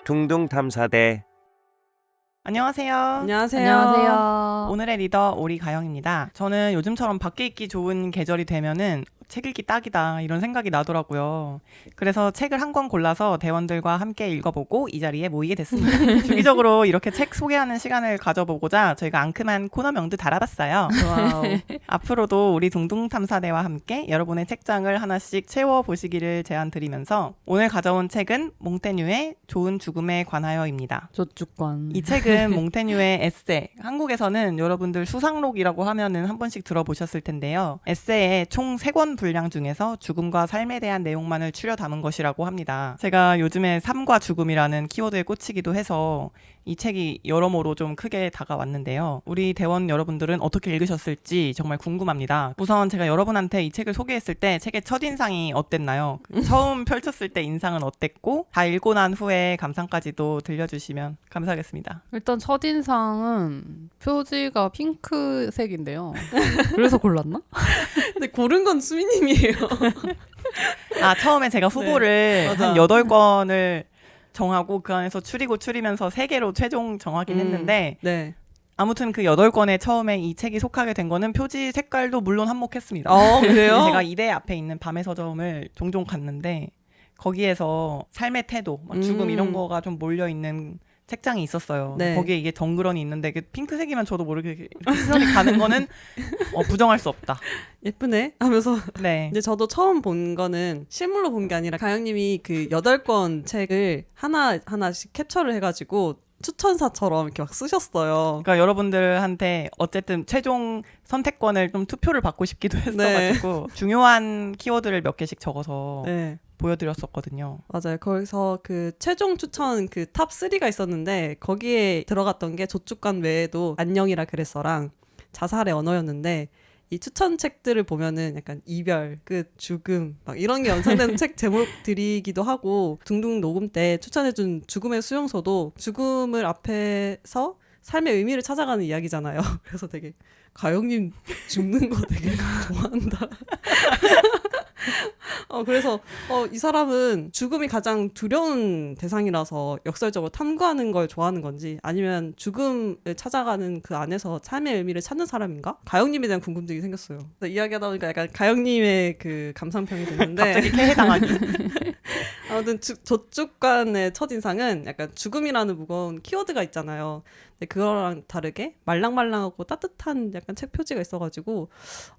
둥둥탐사대. 안녕하세요. 안녕하세요. 오늘의 리더 오리가영입니다. 저는 요즘처럼 밖에 있기 좋은 계절이 되면은 책 읽기 딱이다 이런 생각이 나더라고요. 그래서 책을 한 권 골라서 대원들과 함께 읽어보고 이 자리에 모이게 됐습니다. 주기적으로 이렇게 책 소개하는 시간을 가져보고자 저희가 앙큼한 코너명도 달아봤어요. 와우. 앞으로도 우리 둥둥탐사대와 함께 여러분의 책장을 하나씩 채워보시기를 제안드리면서 오늘 가져온 책은 몽테뉴의 좋은 죽음에 관하여입니다. 조축관. 이 책은 몽테뉴의 에세, 한국에서는 여러분들 수상록이라고 하면은 한 번씩 들어보셨을 텐데요. 에세의 총 3권 분량 중에서 죽음과 삶에 대한 내용만을 추려 담은 것이라고 합니다. 제가 요즘에 삶과 죽음이라는 키워드에 꽂히기도 해서 이 책이 여러모로 좀 크게 다가왔는데요. 우리 대원 여러분들은 어떻게 읽으셨을지 정말 궁금합니다. 우선 제가 여러분한테 이 책을 소개했을 때 책의 첫인상이 어땠나요? 처음 펼쳤을 때 인상은 어땠고 다 읽고 난 후에 감상까지도 들려주시면 감사하겠습니다. 일단 첫인상은 표지가 핑크색인데요. 그래서 골랐나? 근데 고른 건 수미님이에요. 아, 처음에 제가 후보를 맞아. 한 8권을 정하고 그 안에서 추리면서 3개로 최종 정하긴 했는데 네. 아무튼 그 8권에 처음에 이 책이 속하게 된 거는 표지 색깔도 물론 한몫했습니다. 그래요? 제가 이대 앞에 있는 밤의 서점을 종종 갔는데 거기에서 삶의 태도, 막 죽음 이런 거가 좀 몰려있는 책장이 있었어요. 네. 거기에 이게 덩그러니 있는데 핑크색이면 저도 모르게 이렇게 시선이 가는 거는 부정할 수 없다. 예쁘네 하면서 네. 이제 저도 처음 본 거는 실물로 본 게 아니라 가영님이 그 8권 책을 하나씩 캡처를 해가지고 추천사처럼 이렇게 막 쓰셨어요. 그러니까 여러분들한테 어쨌든 최종 선택권을 좀 투표를 받고 싶기도 했어가지고 중요한 키워드를 몇 개씩 적어서 네. 보여드렸었거든요. 맞아요. 거기서 그 최종 추천 그 탑 3가 있었는데 거기에 들어갔던 게 조축관 외에도 안녕이라 그랬어랑 자살의 언어였는데 이 추천책들을 보면은 약간 이별, 끝, 죽음 막 이런 게 연상되는 책 제목들이기도 하고 둥둥 녹음 때 추천해준 죽음의 수용소도 죽음을 앞에서 삶의 의미를 찾아가는 이야기잖아요. 그래서 되게 가영님 죽는 거 되게 좋아한다. 그래서 이 사람은 죽음이 가장 두려운 대상이라서 역설적으로 탐구하는 걸 좋아하는 건지 아니면 죽음을 찾아가는 그 안에서 삶의 의미를 찾는 사람인가? 가영님에 대한 궁금증이 생겼어요. 이야기하다 보니까 약간 가영님의 그 감상평이 됐는데 갑자기 폐해당하기. 아무튼 저축관의 첫인상은 약간 죽음이라는 무거운 키워드가 있잖아요. 근데 그거랑 다르게 말랑말랑하고 따뜻한 약간 책 표지가 있어가지고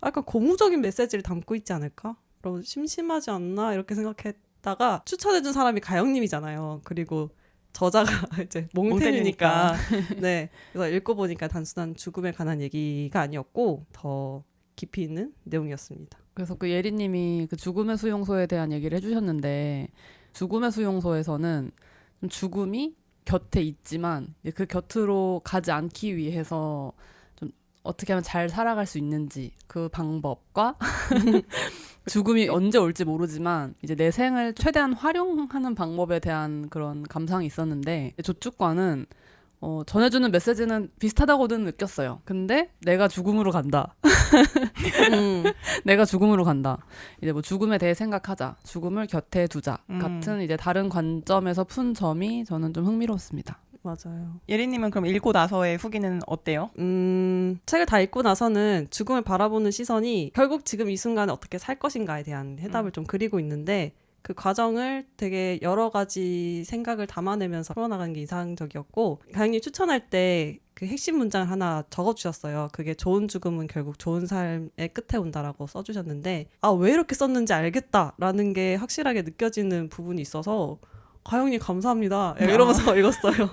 약간 고무적인 메시지를 담고 있지 않을까? 여러분 심심하지 않나? 이렇게 생각했다가 추천해준 사람이 가영님이잖아요. 그리고 저자가 이제 몽테뉴니까. 네. 그래서 읽고 보니까 단순한 죽음에 관한 얘기가 아니었고 더 깊이 있는 내용이었습니다. 그래서 그 예리님이 그 죽음의 수용소에 대한 얘기를 해주셨는데 죽음의 수용소에서는 좀 죽음이 곁에 있지만 그 곁으로 가지 않기 위해서 좀 어떻게 하면 잘 살아갈 수 있는지 그 방법과 죽음이 언제 올지 모르지만 이제 내 생을 최대한 활용하는 방법에 대한 그런 감상이 있었는데 조축관은 전해주는 메시지는 비슷하다고는 느꼈어요. 근데 내가 죽음으로 간다. 내가 죽음으로 간다. 이제 뭐 죽음에 대해 생각하자. 죽음을 곁에 두자. 같은 이제 다른 관점에서 푼 점이 저는 좀 흥미로웠습니다. 맞아요. 예리님은 그럼 읽고 나서의 후기는 어때요? 책을 다 읽고 나서는 죽음을 바라보는 시선이 결국 지금 이 순간에 어떻게 살 것인가에 대한 해답을 좀 그리고 있는데 그 과정을 되게 여러 가지 생각을 담아내면서 풀어나가는 게 인상적이었고 가영님 추천할 때 그 핵심 문장을 하나 적어주셨어요. 그게 좋은 죽음은 결국 좋은 삶의 끝에 온다라고 써주셨는데 왜 이렇게 썼는지 알겠다라는 게 확실하게 느껴지는 부분이 있어서 가영님 감사합니다. 이러면서 읽었어요.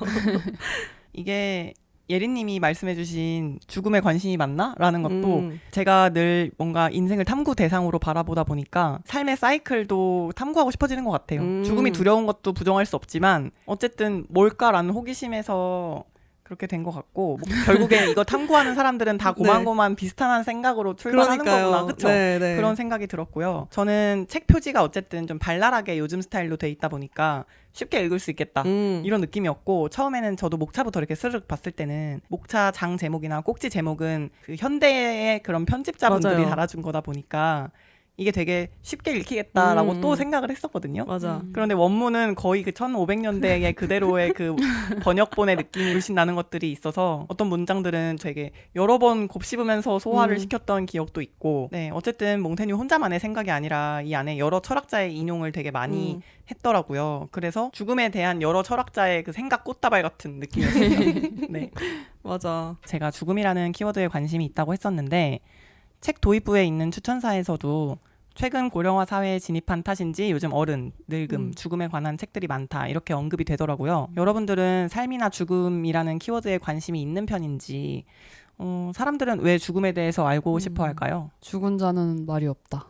이게 예린님이 말씀해주신 죽음에 관심이 많나? 라는 것도 제가 늘 뭔가 인생을 탐구 대상으로 바라보다 보니까 삶의 사이클도 탐구하고 싶어지는 것 같아요. 죽음이 두려운 것도 부정할 수 없지만 어쨌든 뭘까라는 호기심에서 그렇게 된 것 같고 결국에 이거 탐구하는 사람들은 다 고만고만 비슷한 생각으로 출발하는 거구나. 그쵸? 네. 그런 생각이 들었고요. 저는 책 표지가 어쨌든 좀 발랄하게 요즘 스타일로 돼 있다 보니까 쉽게 읽을 수 있겠다 이런 느낌이었고 처음에는 저도 목차부터 이렇게 스르륵 봤을 때는 목차 장 제목이나 꼭지 제목은 그 현대의 그런 편집자분들이 맞아요. 달아준 거다 보니까 이게 되게 쉽게 읽히겠다라고 음. 또 생각을 했었거든요. 맞아. 그런데 원문은 거의 그 1500년대의 그대로의 그 번역본의 느낌이 훨씬 나는 것들이 있어서 어떤 문장들은 되게 여러 번 곱씹으면서 소화를 시켰던 기억도 있고, 네, 어쨌든 몽테뉴 혼자만의 생각이 아니라 이 안에 여러 철학자의 인용을 되게 많이 했더라고요. 그래서 죽음에 대한 여러 철학자의 그 생각 꽃다발 같은 느낌이었어요. 네. 맞아. 제가 죽음이라는 키워드에 관심이 있다고 했었는데 책 도입부에 있는 추천사에서도 최근 고령화 사회에 진입한 탓인지 요즘 어른, 늙음, 죽음에 관한 책들이 많다 이렇게 언급이 되더라고요. 여러분들은 삶이나 죽음이라는 키워드에 관심이 있는 편인지, 사람들은 왜 죽음에 대해서 알고 싶어 할까요? 죽은 자는 말이 없다.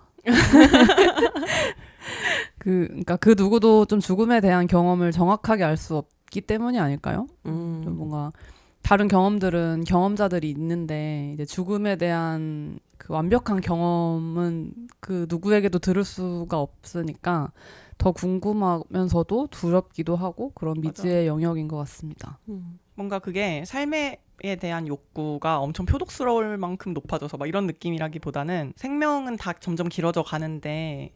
그러니까 그 누구도 좀 죽음에 대한 경험을 정확하게 알 수 없기 때문이 아닐까요? 좀 뭔가 다른 경험들은 경험자들이 있는데 이제 죽음에 대한 그 완벽한 경험은 그 누구에게도 들을 수가 없으니까 더 궁금하면서도 두렵기도 하고 그런 미지의 영역인 것 같습니다. 뭔가 그게 삶에 대한 욕구가 엄청 표독스러울 만큼 높아져서 막 이런 느낌이라기보다는 생명은 다 점점 길어져 가는데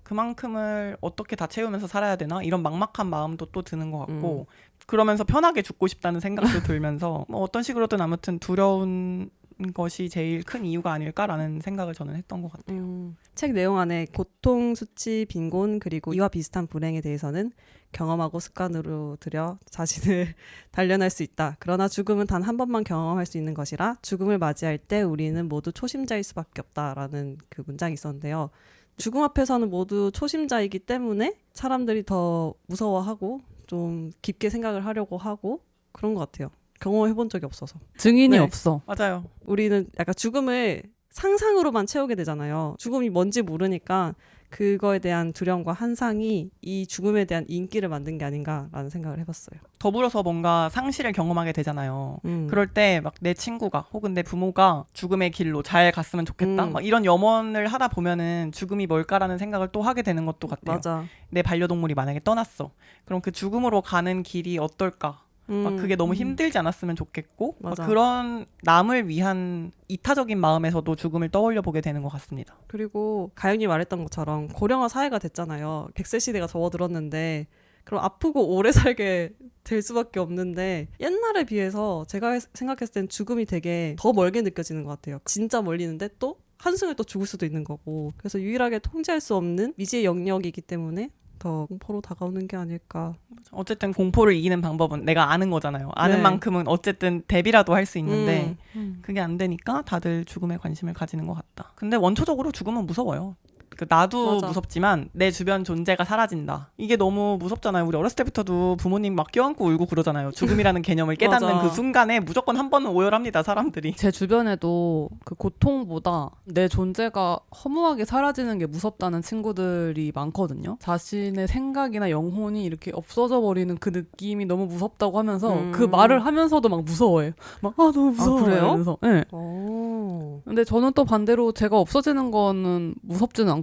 그만큼을 어떻게 다 채우면서 살아야 되나 이런 막막한 마음도 또 드는 것 같고 그러면서 편하게 죽고 싶다는 생각도 들면서 뭐 어떤 식으로든 아무튼 두려운 것이 제일 큰 이유가 아닐까라는 생각을 저는 했던 것 같아요. 책 내용 안에 고통, 수치, 빈곤 그리고 이와 비슷한 불행에 대해서는 경험하고 습관으로 들여 자신을 단련할 수 있다. 그러나 죽음은 단 한 번만 경험할 수 있는 것이라 죽음을 맞이할 때 우리는 모두 초심자일 수밖에 없다라는 그 문장이 있었는데요. 죽음 앞에서는 모두 초심자이기 때문에 사람들이 더 무서워하고 좀 깊게 생각을 하려고 하고 그런 것 같아요. 경험해본 적이 없어서. 증인이 네. 없어. 맞아요. 우리는 약간 죽음을 상상으로만 채우게 되잖아요. 죽음이 뭔지 모르니까 그거에 대한 두려움과 한상이 이 죽음에 대한 인기를 만든 게 아닌가라는 생각을 해봤어요. 더불어서 뭔가 상실을 경험하게 되잖아요. 음. 그럴 때 막 내 친구가 혹은 내 부모가 죽음의 길로 잘 갔으면 좋겠다. 막 이런 염원을 하다 보면은 죽음이 뭘까라는 생각을 또 하게 되는 것도 같아요. 맞아. 내 반려동물이 만약에 떠났어. 그럼 그 죽음으로 가는 길이 어떨까? 막 그게 너무 힘들지 않았으면 좋겠고 막 맞아. 그런 남을 위한 이타적인 마음에서도 죽음을 떠올려 보게 되는 것 같습니다. 그리고 가영이 말했던 것처럼 고령화 사회가 됐잖아요. 100세 시대가 접어들었는데 그럼 아프고 오래 살게 될 수밖에 없는데 옛날에 비해서 제가 생각했을 땐 죽음이 되게 더 멀게 느껴지는 것 같아요. 진짜 멀리 있는데 또 한순간에 또 죽을 수도 있는 거고 그래서 유일하게 통제할 수 없는 미지의 영역이기 때문에 더 공포로 다가오는 게 아닐까. 어쨌든 공포를 이기는 방법은 내가 아는 거잖아요. 아는 네. 만큼은 어쨌든 대비라도 할 수 있는데 그게 안 되니까 다들 죽음에 관심을 가지는 것 같다. 근데 원초적으로 죽음은 무서워요. 그 나도 맞아. 무섭지만 내 주변 존재가 사라진다. 이게 너무 무섭잖아요. 우리 어렸을 때부터도 부모님 막 껴안고 울고 그러잖아요. 죽음이라는 개념을 깨닫는 맞아. 그 순간에 무조건 한 번은 오열합니다. 사람들이. 제 주변에도 그 고통보다 내 존재가 허무하게 사라지는 게 무섭다는 친구들이 많거든요. 자신의 생각이나 영혼이 이렇게 없어져 버리는 그 느낌이 너무 무섭다고 하면서 그 말을 하면서도 막 무서워해요. 막 너무 무서워. 그래요? 이러면서. 네. 오. 근데 저는 또 반대로 제가 없어지는 거는 무섭지는 않거든요.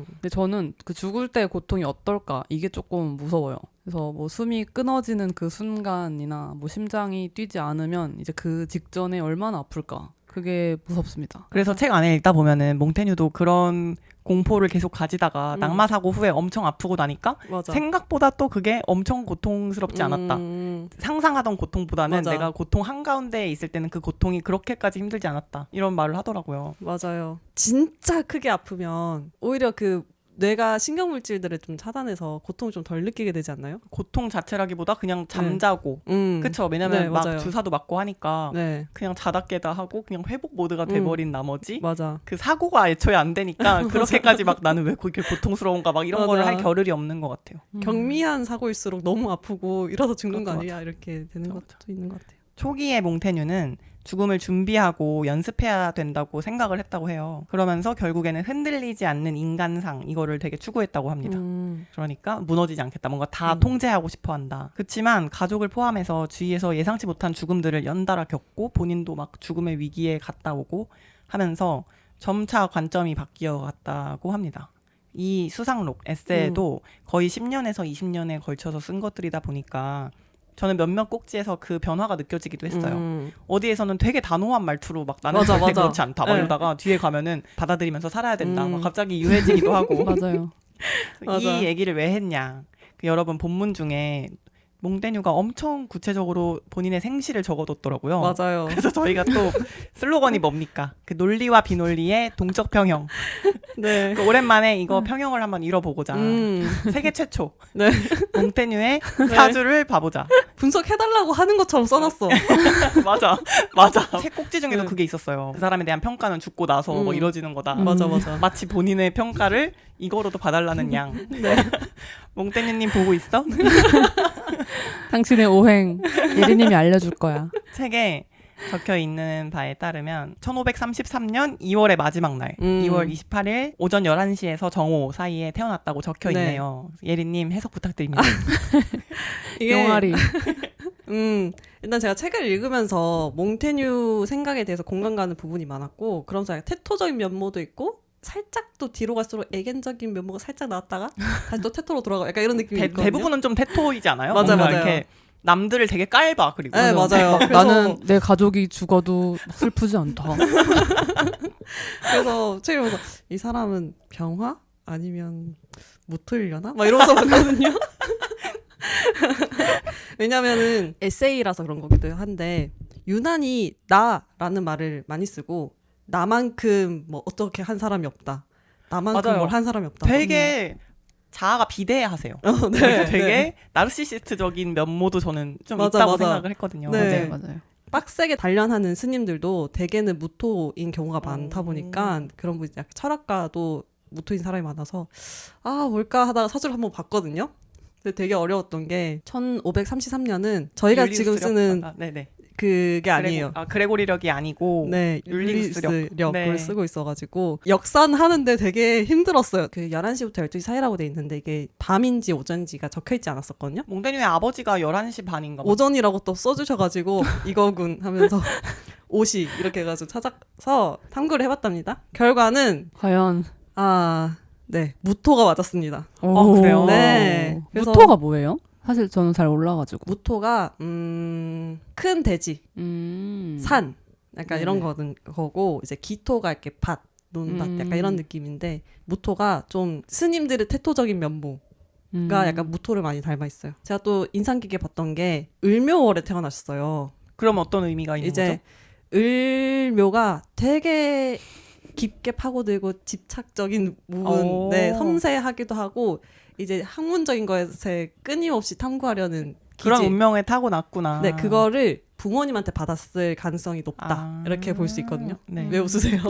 근데 저는 그 죽을 때 고통이 어떨까 이게 조금 무서워요. 그래서 뭐 숨이 끊어지는 그 순간이나 뭐 심장이 뛰지 않으면 이제 그 직전에 얼마나 아플까 그게 무섭습니다. 그래서 책 안에 읽다 보면은 몽테뉴도 그런 공포를 계속 가지다가 낙마 사고 후에 엄청 아프고 나니까 맞아. 생각보다 또 그게 엄청 고통스럽지 않았다. 상상하던 고통보다는 맞아. 내가 고통 한가운데에 있을 때는 그 고통이 그렇게까지 힘들지 않았다. 이런 말을 하더라고요. 맞아요. 진짜 크게 아프면 오히려 그 뇌가 신경물질들을 좀 차단해서 고통을 좀 덜 느끼게 되지 않나요? 고통 자체라기보다 그냥 잠자고. 그쵸. 왜냐면 네, 막 맞아요. 주사도 맞고 하니까 네, 그냥 자다 깨다 하고 그냥 회복 모드가 돼버린 나머지 맞아. 그 사고가 애초에 안 되니까 그렇게까지 막 나는 왜 그렇게 고통스러운가 막 이런 맞아. 거를 할 겨를이 없는 것 같아요. 경미한 사고일수록 너무 아프고 이러다 죽는 거 그것도 아니야 이렇게 되는 것도 있는 것 같아요. 초기의 몽테뉴는 죽음을 준비하고 연습해야 된다고 생각을 했다고 해요. 그러면서 결국에는 흔들리지 않는 인간상 이거를 되게 추구했다고 합니다. 그러니까 무너지지 않겠다. 뭔가 다 통제하고 싶어 한다. 그렇지만 가족을 포함해서 주위에서 예상치 못한 죽음들을 연달아 겪고 본인도 막 죽음의 위기에 갔다 오고 하면서 점차 관점이 바뀌어 갔다고 합니다. 이 수상록, 에세이도 거의 10년에서 20년에 걸쳐서 쓴 것들이다 보니까 저는 몇몇 꼭지에서 그 변화가 느껴지기도 했어요. 어디에서는 되게 단호한 말투로 막 나는 맞아, 절대 맞아. 그렇지 않다 막 네. 이러다가 뒤에 가면은 받아들이면서 살아야 된다 막 갑자기 유해지기도 하고 맞아요. 맞아. 이 얘기를 왜 했냐. 여러분 본문 중에 몽테뉴가 엄청 구체적으로 본인의 생시를 적어뒀더라고요. 맞아요. 그래서 저희가 또 슬로건이 뭡니까? 그 논리와 비논리의 동적 평형. 네. 그 오랜만에 이거 평형을 한번 잃어보고자. 세계 최초 네. 몽테뉴의 사주를 봐보자. 분석해달라고 하는 것처럼 써놨어. 맞아. 세 꼭지 중에도 네. 그게 있었어요. 그 사람에 대한 평가는 죽고 나서 뭐 이뤄지는 거다. 맞아. 마치 본인의 평가를 이거로도 봐달라는 양. 네. 몽테뉴님 보고 있어? 당신의 오행 예리님이 알려줄 거야. 책에 적혀 있는 바에 따르면 1533년 2월의 마지막 날 2월 28일 오전 11시에서 정오 사이에 태어났다고 적혀 네. 있네요. 예리님 해석 부탁드립니다. 이게 영아리. 일단 제가 책을 읽으면서 몽테뉴 생각에 대해서 공감 가는 부분이 많았고, 그러면서 테토적인 면모도 있고 살짝 또 뒤로 갈수록 애견적인 면모가 살짝 나왔다가 다시 또 테토로 돌아가, 약간 이런 느낌이 있거든요. 대부분은 좀 테토이지 않아요? 맞아요, 뭔가 맞아요. 이렇게 남들을 되게 깔봐. 그리고 네, 맞아요. 그래서- 나는 내 가족이 죽어도 슬프지 않다. 그래서 책을 보면서 이 사람은 병화? 아니면 무토이려나? 막 이러면서 봤거든요. 왜냐면은 에세이라서 그런 거기도 한데, 유난히 나라는 말을 많이 쓰고 나만큼 뭐 어떻게 한 사람이 없다. 나만큼 맞아요. 뭘 한 사람이 없다. 되게 자아가 비대해하세요. 네, 그러니까 되게 네. 나르시시스트적인 면모도 저는 좀 맞아, 있다고 맞아. 생각을 했거든요. 네. 맞아요. 빡세게 단련하는 스님들도 대개는 무토인 경우가 많다 보니까 그런 분이 약간 철학가도 무토인 사람이 많아서 아 뭘까 하다가 사주를 한번 봤거든요. 근데 되게 어려웠던 게 1533년은 저희가 지금 쓰는 네네. 그게 아니에요. 그레고리력이 아니고 네, 율리우스력. 율리우스력을 네. 쓰고 있어가지고 역산하는데 되게 힘들었어요. 그 11시부터 12시 사이라고 돼 있는데 이게 밤인지 오전인지가 적혀있지 않았었거든요. 몽테뉴의 아버지가 11시 반인가 봐. 오전이라고 또 써주셔가지고 이거군 하면서 오시 이렇게 해가지고 찾아서 탐구를 해봤답니다. 결과는 과연 네, 무토가 맞았습니다. 그래요? 네. 그래서- 무토가 뭐예요? 사실 저는 잘 몰라가지고. 무토가 큰 대지, 산 약간 이런 거고, 이제 기토가 이렇게 밭, 논밭 약간 이런 느낌인데, 무토가 좀 스님들의 태토적인 면모가 약간 무토를 많이 닮아 있어요. 제가 또 인상 깊게 봤던 게 을묘월에 태어나셨어요. 그럼 어떤 의미가 있는 이제 거죠? 을묘가 되게 깊게 파고들고 집착적인 부분, 네, 섬세하기도 하고 이제 학문적인 것에 끊임없이 탐구하려는 그런 기질. 운명에 타고났구나. 네, 그거를 부모님한테 받았을 가능성이 높다. 아. 이렇게 볼 수 있거든요. 네. 왜 웃으세요?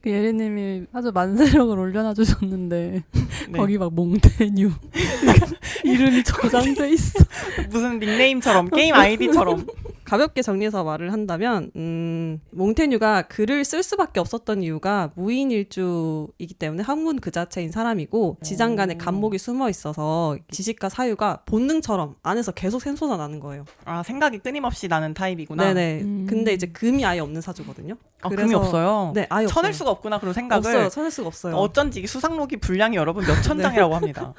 그 예리님이 아주 만세력을 올려놔 주셨는데 네. 거기 막 몽테뉴 이름이 저장돼 있어. 무슨 닉네임처럼 게임 아이디처럼. 가볍게 정리해서 말을 한다면 몽테뉴가 글을 쓸 수밖에 없었던 이유가 무인일주이기 때문에 학문 그 자체인 사람이고 지장간에 간목이 숨어 있어서 지식과 사유가 본능처럼 안에서 계속 샘솟아 나는 거예요. 아, 생각이 끊임없이 나는 타입이구나. 네네. 근데 이제 금이 아예 없는 사주거든요. 금이 없어요. 네, 아예 쳐낼 없어요. 수가 없구나 그런 생각을. 없어요. 쳐낼 수가 없어요. 어쩐지 수상록이 분량이 여러분 몇천 장이라고 합니다.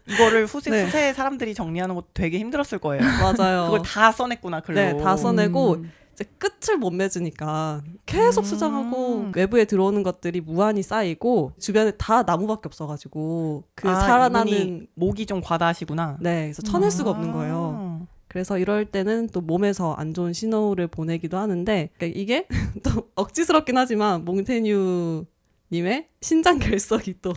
이거를 네. 후세 사람들이 정리하는 것도 되게 힘들었을 거예요. 맞아요. 그걸 다 써냈구나 글로. 네, 다 써내고 이제 끝을 못 맺으니까 계속 수정하고 외부에 들어오는 것들이 무한히 쌓이고 주변에 다 나무밖에 없어가지고 그 살아나는 이분이 목이 좀 과다하시구나. 네, 그래서 쳐낼 수가 없는 거예요. 그래서 이럴 때는 또 몸에서 안 좋은 신호를 보내기도 하는데 그러니까 이게 또 억지스럽긴 하지만 몽테뉴 님의 신장 결석이 또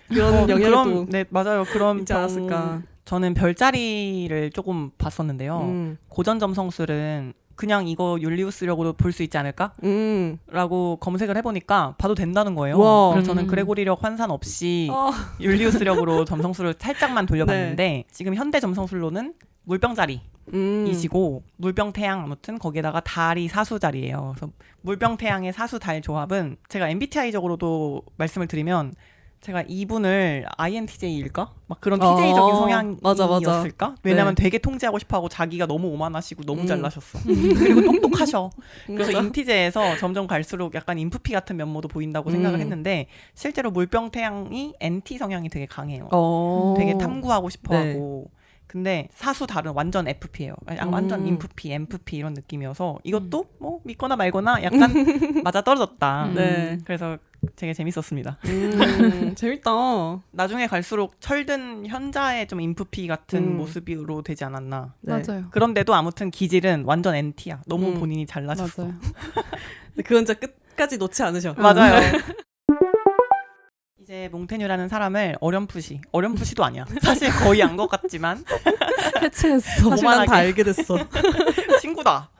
그런 영향을 또 네, 맞아요. 그럼 있지 않았을까. 저는 별자리를 조금 봤었는데요. 고전 점성술은 그냥 이거 율리우스력으로 볼 수 있지 않을까? 라고 검색을 해보니까 봐도 된다는 거예요. 와. 그래서 저는 그레고리력 환산 없이 어. 율리우스력으로 점성술을 살짝만 돌려봤는데 지금 현대 점성술로는 물병자리 이시고 물병태양 아무튼 거기에다가 달이 사수자리예요. 그래서 물병태양의 사수달 조합은 제가 MBTI적으로도 말씀을 드리면 제가 이분을 INTJ일까? 막 그런 TJ적인 성향이었을까? 왜냐면 네. 되게 통제하고 싶어하고 자기가 너무 오만하시고 너무 잘나셨어. 그리고 똑똑하셔. 그래서 맞아. 인티제에서 점점 갈수록 약간 인프피 같은 면모도 보인다고 생각을 했는데 실제로 물병태양이 NT 성향이 되게 강해요. 되게 탐구하고 싶어하고 근데 사수 다른 완전 FP예요. 완전 인프피, MFP 이런 느낌이어서 이것도 뭐 믿거나 말거나 약간 맞아 떨어졌다. 네. 그래서 되게 재밌었습니다. 재밌다. 나중에 갈수록 철든 현자의 좀 인프피 같은 모습으로 되지 않았나. 네. 맞아요. 그런데도 아무튼 기질은 완전 NT야. 너무 본인이 잘나셨어. 맞아요. 근데 그건 진짜 끝까지 놓지 않으셔. 맞아요. 이제 몽테뉴라는 사람을 어렴풋이도 아니야. 사실 거의 안 것 같지만 해체했어. 사실 난 다 알게 됐어. 친구다.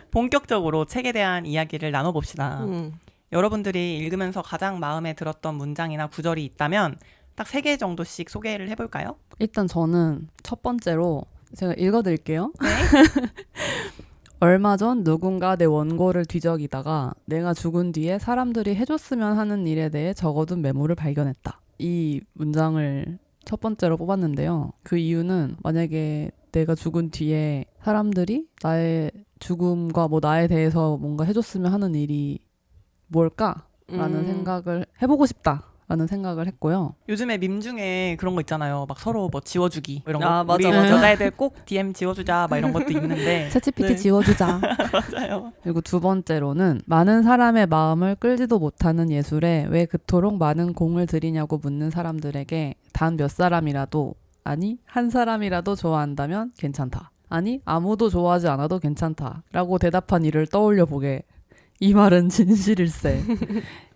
본격적으로 책에 대한 이야기를 나눠봅시다. 여러분들이 읽으면서 가장 마음에 들었던 문장이나 구절이 있다면 딱 3개 정도씩 소개를 해볼까요? 일단 저는 첫 번째로 제가 읽어드릴게요. 네. 얼마 전 누군가 내 원고를 뒤적이다가 내가 죽은 뒤에 사람들이 해줬으면 하는 일에 대해 적어둔 메모를 발견했다. 이 문장을 첫 번째로 뽑았는데요. 그 이유는 만약에 내가 죽은 뒤에 사람들이 나의 죽음과 뭐 나에 대해서 뭔가 해줬으면 하는 일이 뭘까라는 생각을 해보고 싶다라는 생각을 했고요. 요즘에 밈 중에 그런 거 있잖아요. 막 서로 뭐 지워주기 이런 거. 아, 맞아, 우리 맞아. 여자애들 꼭 DM 지워주자 막 이런 것도 있는데 챗GPT 네. 지워주자. 맞아요. 그리고 두 번째로는 많은 사람의 마음을 끌지도 못하는 예술에 왜 그토록 많은 공을 들이냐고 묻는 사람들에게 단 몇 사람이라도 아니 한 사람이라도 좋아한다면 괜찮다. 아니 아무도 좋아하지 않아도 괜찮다. 라고 대답한 이를 떠올려 보게. 이 말은 진실일세.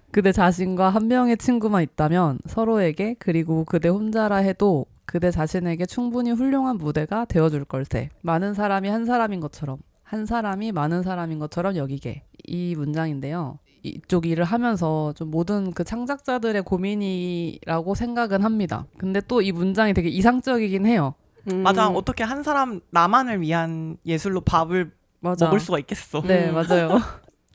그대 자신과 한 명의 친구만 있다면 서로에게 그리고 그대 혼자라 해도 그대 자신에게 충분히 훌륭한 무대가 되어줄 걸세. 많은 사람이 한 사람인 것처럼 한 사람이 많은 사람인 것처럼 여기게. 이 문장인데요. 이쪽 일을 하면서 좀 모든 그 창작자들의 고민이라고 생각은 합니다. 근데 또 이 문장이 되게 이상적이긴 해요. 맞아. 어떻게 한 사람 나만을 위한 예술로 밥을 맞아. 먹을 수가 있겠어. 네, 맞아요.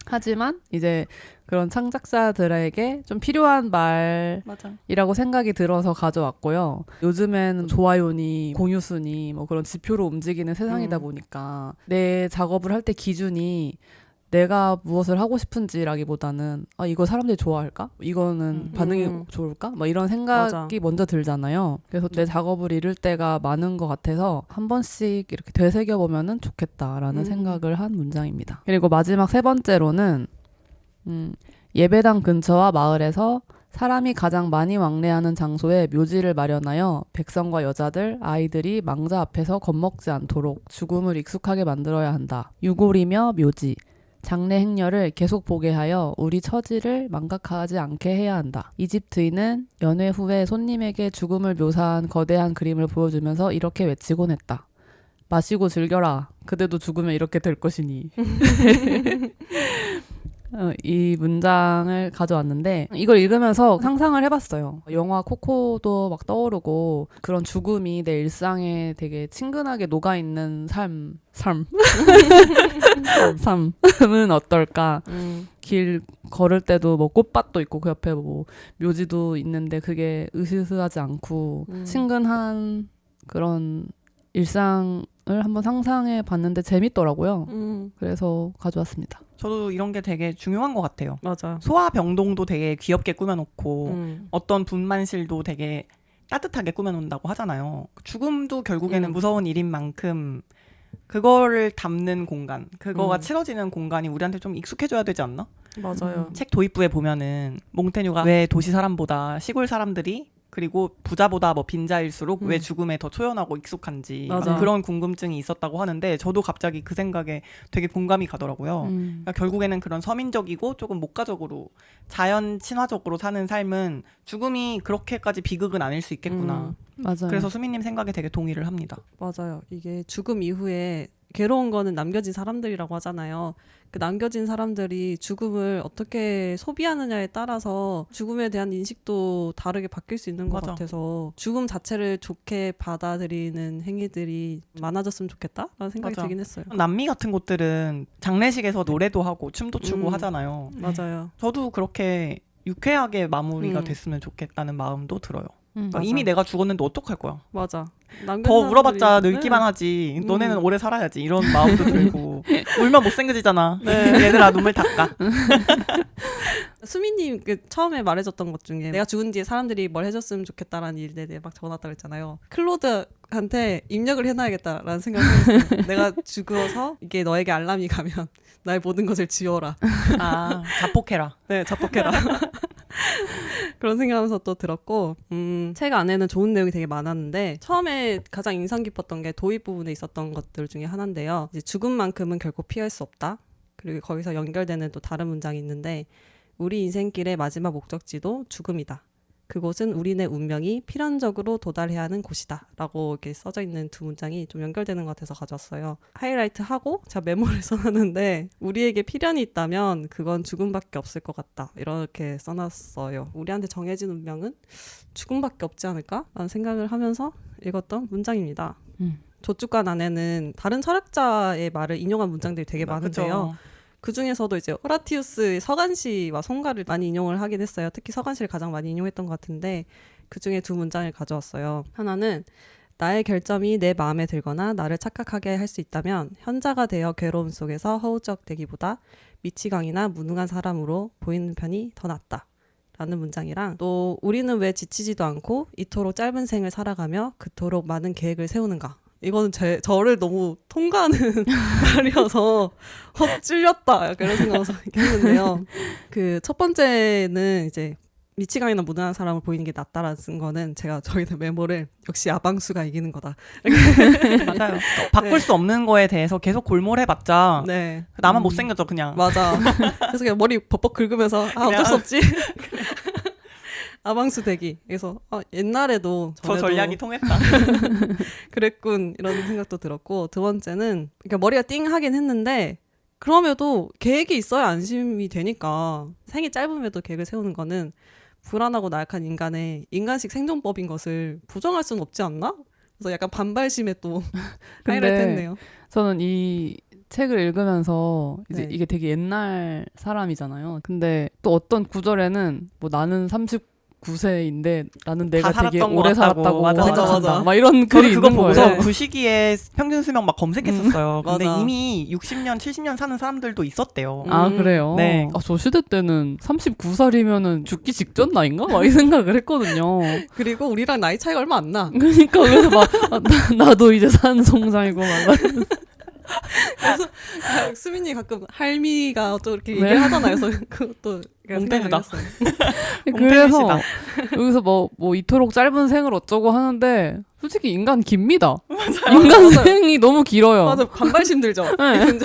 하지만 이제 그런 창작자들에게 좀 필요한 맞아. 말이라고 생각이 들어서 가져왔고요. 요즘엔 좋아요니 공유순위 뭐 그런 지표로 움직이는 세상이다 보니까 내 작업을 할 때 기준이 내가 무엇을 하고 싶은지라기보다는 아 이거 사람들이 좋아할까? 이거는 반응이 좋을까? 뭐 이런 생각이 맞아. 먼저 들잖아요. 그래서 내 작업을 이룰 때가 많은 것 같아서 한 번씩 이렇게 되새겨보면 좋겠다라는 생각을 한 문장입니다. 그리고 마지막 세 번째로는 예배당 근처와 마을에서 사람이 가장 많이 왕래하는 장소에 묘지를 마련하여 백성과 여자들, 아이들이 망자 앞에서 겁먹지 않도록 죽음을 익숙하게 만들어야 한다. 유골이며 묘지, 장례 행렬을 계속 보게 하여 우리 처지를 망각하지 않게 해야 한다. 이집트인은 연회 후에 손님에게 죽음을 묘사한 거대한 그림을 보여주면서 이렇게 외치곤 했다. 마시고 즐겨라. 그대도 죽으면 이렇게 될 것이니. 이 문장을 가져왔는데 이걸 읽으면서 상상을 해봤어요. 영화 코코도 막 떠오르고 그런 죽음이 내 일상에 되게 친근하게 녹아있는 삶은 어떨까. 길 걸을 때도 뭐 꽃밭도 있고 그 옆에 뭐 묘지도 있는데 그게 으스스하지 않고 친근한 그런 일상을 한번 상상해 봤는데 재밌더라고요. 그래서 가져왔습니다. 저도 이런 게 되게 중요한 것 같아요. 맞아. 소아병동도 되게 귀엽게 꾸며놓고 어떤 분만실도 되게 따뜻하게 꾸며놓는다고 하잖아요. 죽음도 결국에는 무서운 일인 만큼 그거를 담는 공간, 그거가 치러지는 공간이 우리한테 좀 익숙해져야 되지 않나? 맞아요. 책 도입부에 보면은 몽테뉴가 왜 도시 사람보다 시골 사람들이 그리고 부자보다 뭐 빈자일수록 왜 죽음에 더 초연하고 익숙한지 맞아. 그런 궁금증이 있었다고 하는데 저도 갑자기 그 생각에 되게 공감이 가더라고요. 그러니까 결국에는 그런 서민적이고 조금 목가적으로 자연 친화적으로 사는 삶은 죽음이 그렇게까지 비극은 아닐 수 있겠구나. 맞아요. 그래서 수민님 생각에 되게 동의를 합니다. 맞아요. 이게 죽음 이후에 괴로운 거는 남겨진 사람들이라고 하잖아요. 그 남겨진 사람들이 죽음을 어떻게 소비하느냐에 따라서 죽음에 대한 인식도 다르게 바뀔 수 있는 것 맞아. 같아서 죽음 자체를 좋게 받아들이는 행위들이 많아졌으면 좋겠다라는 생각이 맞아. 들긴 했어요. 남미 같은 곳들은 장례식에서 노래도 하고 춤도 추고 하잖아요. 맞아요. 저도 그렇게 유쾌하게 마무리가 됐으면 좋겠다는 마음도 들어요. 그러니까 이미 내가 죽었는데 어떡할 거야. 맞아. 더 울어봤자 늙 늙기만 하지. 너네는 오래 살아야지. 이런 마음도 들고. 울면 못생겨지잖아. 얘들아 눈물 닦아. 수미님 그 처음에 말해줬던 것 중에 내가 죽은 뒤에 사람들이 뭘 해줬으면 좋겠다라는 일에 대해 막 적어놨다고 했잖아요. 클로드한테 입력을 해놔야겠다라는 생각을 했어요. 내가 죽어서 이게 너에게 알람이 가면 나의 모든 것을 지워라. 아, 자폭해라. 네, 자폭해라. 그런 생각하면서 또 들었고 책 안에는 좋은 내용이 되게 많았는데 처음에 가장 인상 깊었던 게 도입 부분에 있었던 것들 중에 하나인데요. 이제 죽음만큼은 결코 피할 수 없다. 그리고 거기서 연결되는 또 다른 문장이 있는데 우리 인생길의 마지막 목적지도 죽음이다. 그곳은 우리네 운명이 필연적으로 도달해야 하는 곳이다. 라고 이렇게 써져 있는 두 문장이 좀 연결되는 것 같아서 가져왔어요. 하이라이트 하고 제가 메모를 써놨는데 우리에게 필연이 있다면 그건 죽음밖에 없을 것 같다. 이렇게 써놨어요. 우리한테 정해진 운명은 죽음밖에 없지 않을까? 라는 생각을 하면서 읽었던 문장입니다. 저축관 안에는 다른 철학자의 말을 인용한 문장들이 되게 많은데요. 그 중에서도 이제 호라티우스의 서간시와 송가를 많이 인용을 하긴 했어요. 특히 서간시를 가장 많이 인용했던 것 같은데 그 중에 두 문장을 가져왔어요. 하나는 나의 결점이 내 마음에 들거나 나를 착각하게 할 수 있다면 현자가 되어 괴로움 속에서 허우적대기보다 미치광이나 무능한 사람으로 보이는 편이 더 낫다. 라는 문장이랑 또 우리는 왜 지치지도 않고 이토록 짧은 생을 살아가며 그토록 많은 계획을 세우는가. 이거는 저를 너무 통과하는 말이어서 찔렸다 약간 이런 생각하면서 했는데요. 그 첫 번째는 이제 미치광이나 무능한 사람을 보이는 게 낫다라는 거는 제가 저희들 메모를 역시 아방수가 이기는 거다. 맞아요. 바꿀 수 없는 거에 대해서 계속 골몰해봤자 네. 나만 못생겨져 그냥. 맞아. 그래서 그냥 머리 벅벅 긁으면서 어쩔 수 없지. 아방수 대기. 그래서 옛날에도 저 전략이 통했다. 그랬군 이런 생각도 들었고 두 번째는 그러니까 머리가 띵하긴 했는데 그럼에도 계획이 있어야 안심이 되니까 생이 짧음에도 계획을 세우는 거는 불안하고 나약한 인간의 인간식 생존법인 것을 부정할 수는 없지 않나? 그래서 약간 반발심에 또 하이라이트 했네요. 저는 이 책을 읽으면서 이제 네. 이게 되게 옛날 사람이잖아요. 근데 또 어떤 구절에는 뭐 나는 39세인데 나는 내가 다 되게 살았던 것 오래 같다고. 살았다고 맞아, 생각한다. 맞아. 막 이런 저는 글이 그거 있는 거예요. 보고서 그 시기에 평균 수명 막 검색했었어요. 근데 맞아. 이미 60년, 70년 사는 사람들도 있었대요. 아 그래요? 네. 저 시대 때는 39살이면은 죽기 직전 나이인가? 막 이 생각을 했거든요. 그리고 우리랑 나이 차이가 얼마 안 나. 그러니까 그래서 막 나도 이제 산송장이고 막 수민이 가끔 할미가 또 이렇게 네. 얘기를 하잖아요. 그래서 그것도 몽땅이다. 그래서 몽땅이시다. 여기서 뭐 이토록 짧은 생을 어쩌고 하는데 솔직히 인간 깁니다. 인간 생이 너무 길어요. 맞아 반발심 들죠. 네.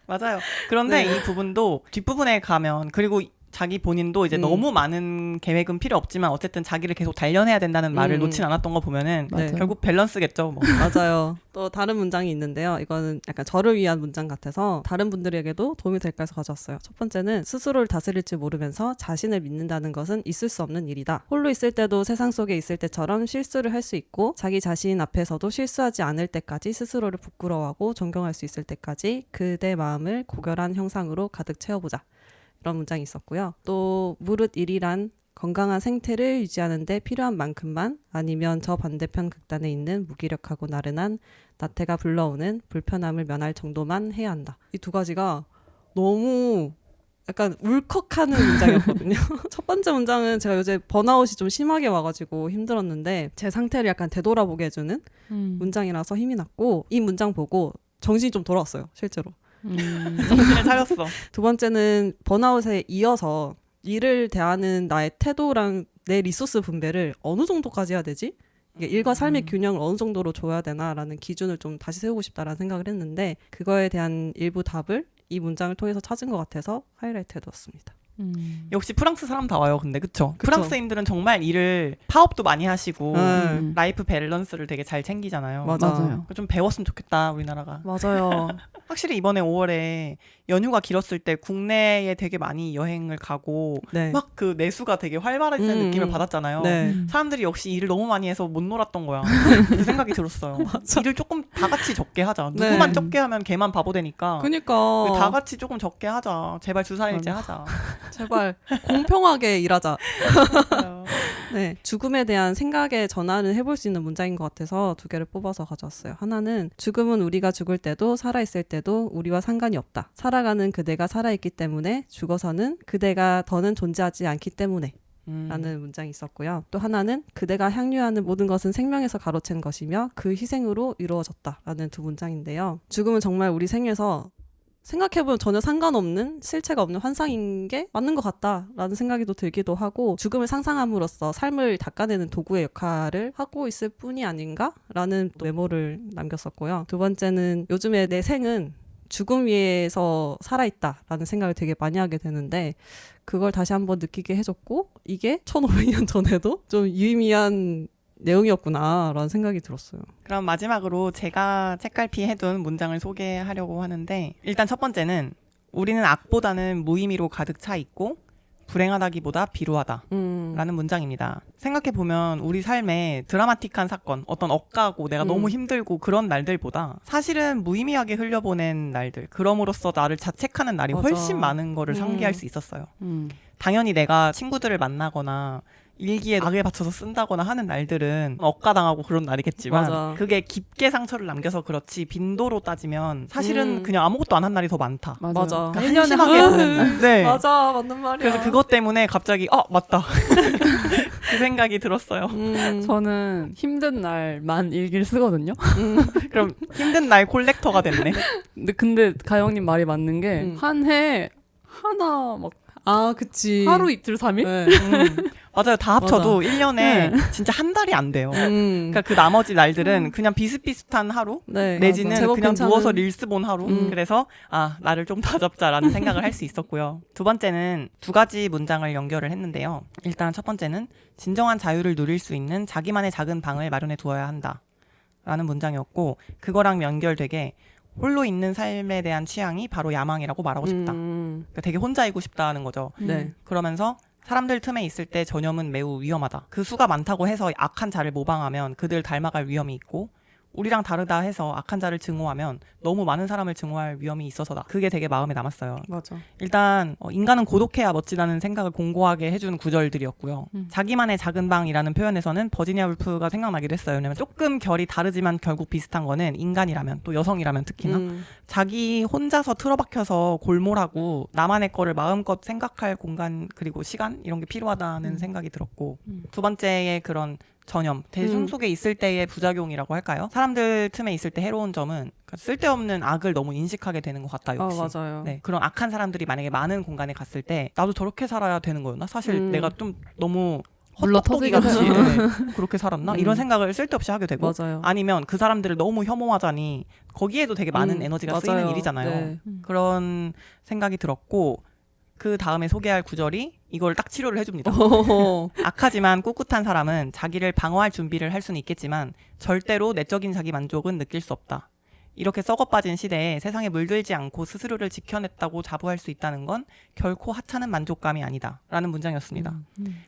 맞아요. 그런데 네. 이 부분도 뒷부분에 가면 그리고 자기 본인도 이제 너무 많은 계획은 필요 없지만 어쨌든 자기를 계속 단련해야 된다는 말을 놓진 않았던 거 보면은 네. 결국 밸런스겠죠. 뭐. 맞아요. 또 다른 문장이 있는데요. 이거는 약간 저를 위한 문장 같아서 다른 분들에게도 도움이 될까 해서 가져왔어요. 첫 번째는 스스로를 다스릴 줄 모르면서 자신을 믿는다는 것은 있을 수 없는 일이다. 홀로 있을 때도 세상 속에 있을 때처럼 실수를 할 수 있고 자기 자신 앞에서도 실수하지 않을 때까지 스스로를 부끄러워하고 존경할 수 있을 때까지 그대 마음을 고결한 형상으로 가득 채워보자. 이런 문장이 있었고요. 또 무릇 일이란 건강한 생태를 유지하는 데 필요한 만큼만 아니면 저 반대편 극단에 있는 무기력하고 나른한 나태가 불러오는 불편함을 면할 정도만 해야 한다. 이 두 가지가 너무 약간 울컥하는 문장이었거든요. 첫 번째 문장은 제가 요새 번아웃이 좀 심하게 와가지고 힘들었는데 제 상태를 약간 되돌아보게 해주는 문장이라서 힘이 났고 이 문장 보고 정신이 좀 돌아왔어요. 실제로. 정신을 차렸어. 두 번째는 번아웃에 이어서 일을 대하는 나의 태도랑 내 리소스 분배를 어느 정도까지 해야 되지? 이게 일과 삶의 균형을 어느 정도로 줘야 되나라는 기준을 좀 다시 세우고 싶다라는 생각을 했는데 그거에 대한 일부 답을 이 문장을 통해서 찾은 것 같아서 하이라이트 해두었습니다. 역시 프랑스 사람 다 와요. 근데 그쵸? 프랑스인들은 정말 일을 파업도 많이 하시고 라이프 밸런스를 되게 잘 챙기잖아요. 맞아요. 좀 배웠으면 좋겠다 우리나라가. 맞아요. 확실히 이번에 5월에 연휴가 길었을 때 국내에 되게 많이 여행을 가고 네. 막 그 내수가 되게 활발해지는 느낌을 받았잖아요. 네. 사람들이 역시 일을 너무 많이 해서 못 놀았던 거야. 그 생각이 들었어요. 일을 조금 다 같이 적게 하자. 네. 누구만 적게 하면 걔만 바보 되니까. 그니까 다 같이 조금 적게 하자. 제발 주 4일째 하자. 제발 공평하게 일하자. 맞아요. 네, 죽음에 대한 생각의 전환을 해볼 수 있는 문장인 것 같아서 두 개를 뽑아서 가져왔어요. 하나는 죽음은 우리가 죽을 때도 살아있을 때도 우리와 상관이 없다. 살아가는 그대가 살아있기 때문에 죽어서는 그대가 더는 존재하지 않기 때문에 라는 문장이 있었고요. 또 하나는 그대가 향유하는 모든 것은 생명에서 가로챈 것이며 그 희생으로 이루어졌다 라는 두 문장인데요. 죽음은 정말 우리 생에서 생각해보면 전혀 상관없는 실체가 없는 환상인 게 맞는 것 같다라는 생각이 또 들기도 하고 죽음을 상상함으로써 삶을 닦아내는 도구의 역할을 하고 있을 뿐이 아닌가라는 또 메모를 남겼었고요. 두 번째는 요즘에 내 생은 죽음 위에서 살아있다라는 생각을 되게 많이 하게 되는데 그걸 다시 한번 느끼게 해줬고 이게 1500년 전에도 좀 유의미한 내용이었구나라는 생각이 들었어요. 그럼 마지막으로 제가 책갈피 해둔 문장을 소개하려고 하는데 일단 첫 번째는 우리는 악보다는 무의미로 가득 차 있고 불행하다기보다 비루하다 라는 문장입니다. 생각해보면 우리 삶에 드라마틱한 사건, 어떤 억가고 내가 너무 힘들고 그런 날들보다 사실은 무의미하게 흘려보낸 날들, 그럼으로써 나를 자책하는 날이 맞아. 훨씬 많은 거를 상기할 수 있었어요. 당연히 내가 친구들을 만나거나 일기에 악에 받쳐서 쓴다거나 하는 날들은 억가당하고 그런 날이겠지만 맞아. 그게 깊게 상처를 남겨서 그렇지 빈도로 따지면 사실은 그냥 아무것도 안 한 날이 더 많다. 맞아. 그러니까 1년에 한심하게 보는 날. 네. 맞아, 맞는 말이야. 그래서 그것 때문에 갑자기 맞다 그 생각이 들었어요. 저는 힘든 날만 일기를 쓰거든요. 그럼 힘든 날 콜렉터가 됐네. 근데 가영님 말이 맞는 게 한 해 하나 막 아, 그치. 하루 이틀 3일? 네. 맞아요. 다 합쳐도 맞아. 1년에 진짜 한 달이 안 돼요. 그러니까 그 나머지 날들은 그냥 비슷비슷한 하루 네, 내지는 제법 그냥 괜찮은. 누워서 릴스 본 하루. 그래서 나를 좀 다잡자라는 생각을 할 수 있었고요. 두 번째는 두 가지 문장을 연결을 했는데요. 일단 첫 번째는 진정한 자유를 누릴 수 있는 자기만의 작은 방을 마련해 두어야 한다 라는 문장이었고 그거랑 연결되게 홀로 있는 삶에 대한 취향이 바로 야망이라고 말하고 싶다. 그러니까 되게 혼자이고 싶다는 거죠. 네. 그러면서 사람들 틈에 있을 때 전염은 매우 위험하다. 그 수가 많다고 해서 악한 자를 모방하면 그들 닮아갈 위험이 있고 우리랑 다르다 해서 악한 자를 증오하면 너무 많은 사람을 증오할 위험이 있어서다. 그게 되게 마음에 남았어요. 맞아. 일단 인간은 고독해야 멋지다는 생각을 공고하게 해주는 구절들이었고요. 자기만의 작은 방이라는 표현에서는 버지니아 울프가 생각나기도 했어요. 왜냐면 조금 결이 다르지만 결국 비슷한 거는 인간이라면 또 여성이라면 특히나 자기 혼자서 틀어박혀서 골몰하고 나만의 거를 마음껏 생각할 공간 그리고 시간 이런 게 필요하다는 생각이 들었고 두 번째의 그런 전염, 대중 속에 있을 때의 부작용이라고 할까요? 사람들 틈에 있을 때 해로운 점은 쓸데없는 악을 너무 인식하게 되는 것 같다, 역시. 맞아요. 네, 그런 악한 사람들이 만약에 많은 공간에 갔을 때 나도 저렇게 살아야 되는 거였나? 사실 내가 좀 너무 헛똑똑이 같이 그렇게 살았나? 이런 생각을 쓸데없이 하게 되고 맞아요. 아니면 그 사람들을 너무 혐오하자니 거기에도 되게 많은 에너지가 쓰이는 맞아요. 일이잖아요. 네. 그런 생각이 들었고 그 다음에 소개할 구절이 이걸 딱 치료를 해줍니다. 악하지만 꿋꿋한 사람은 자기를 방어할 준비를 할 수는 있겠지만 절대로 내적인 자기 만족은 느낄 수 없다. 이렇게 썩어빠진 시대에 세상에 물들지 않고 스스로를 지켜냈다고 자부할 수 있다는 건 결코 하찮은 만족감이 아니다 라는 문장이었습니다.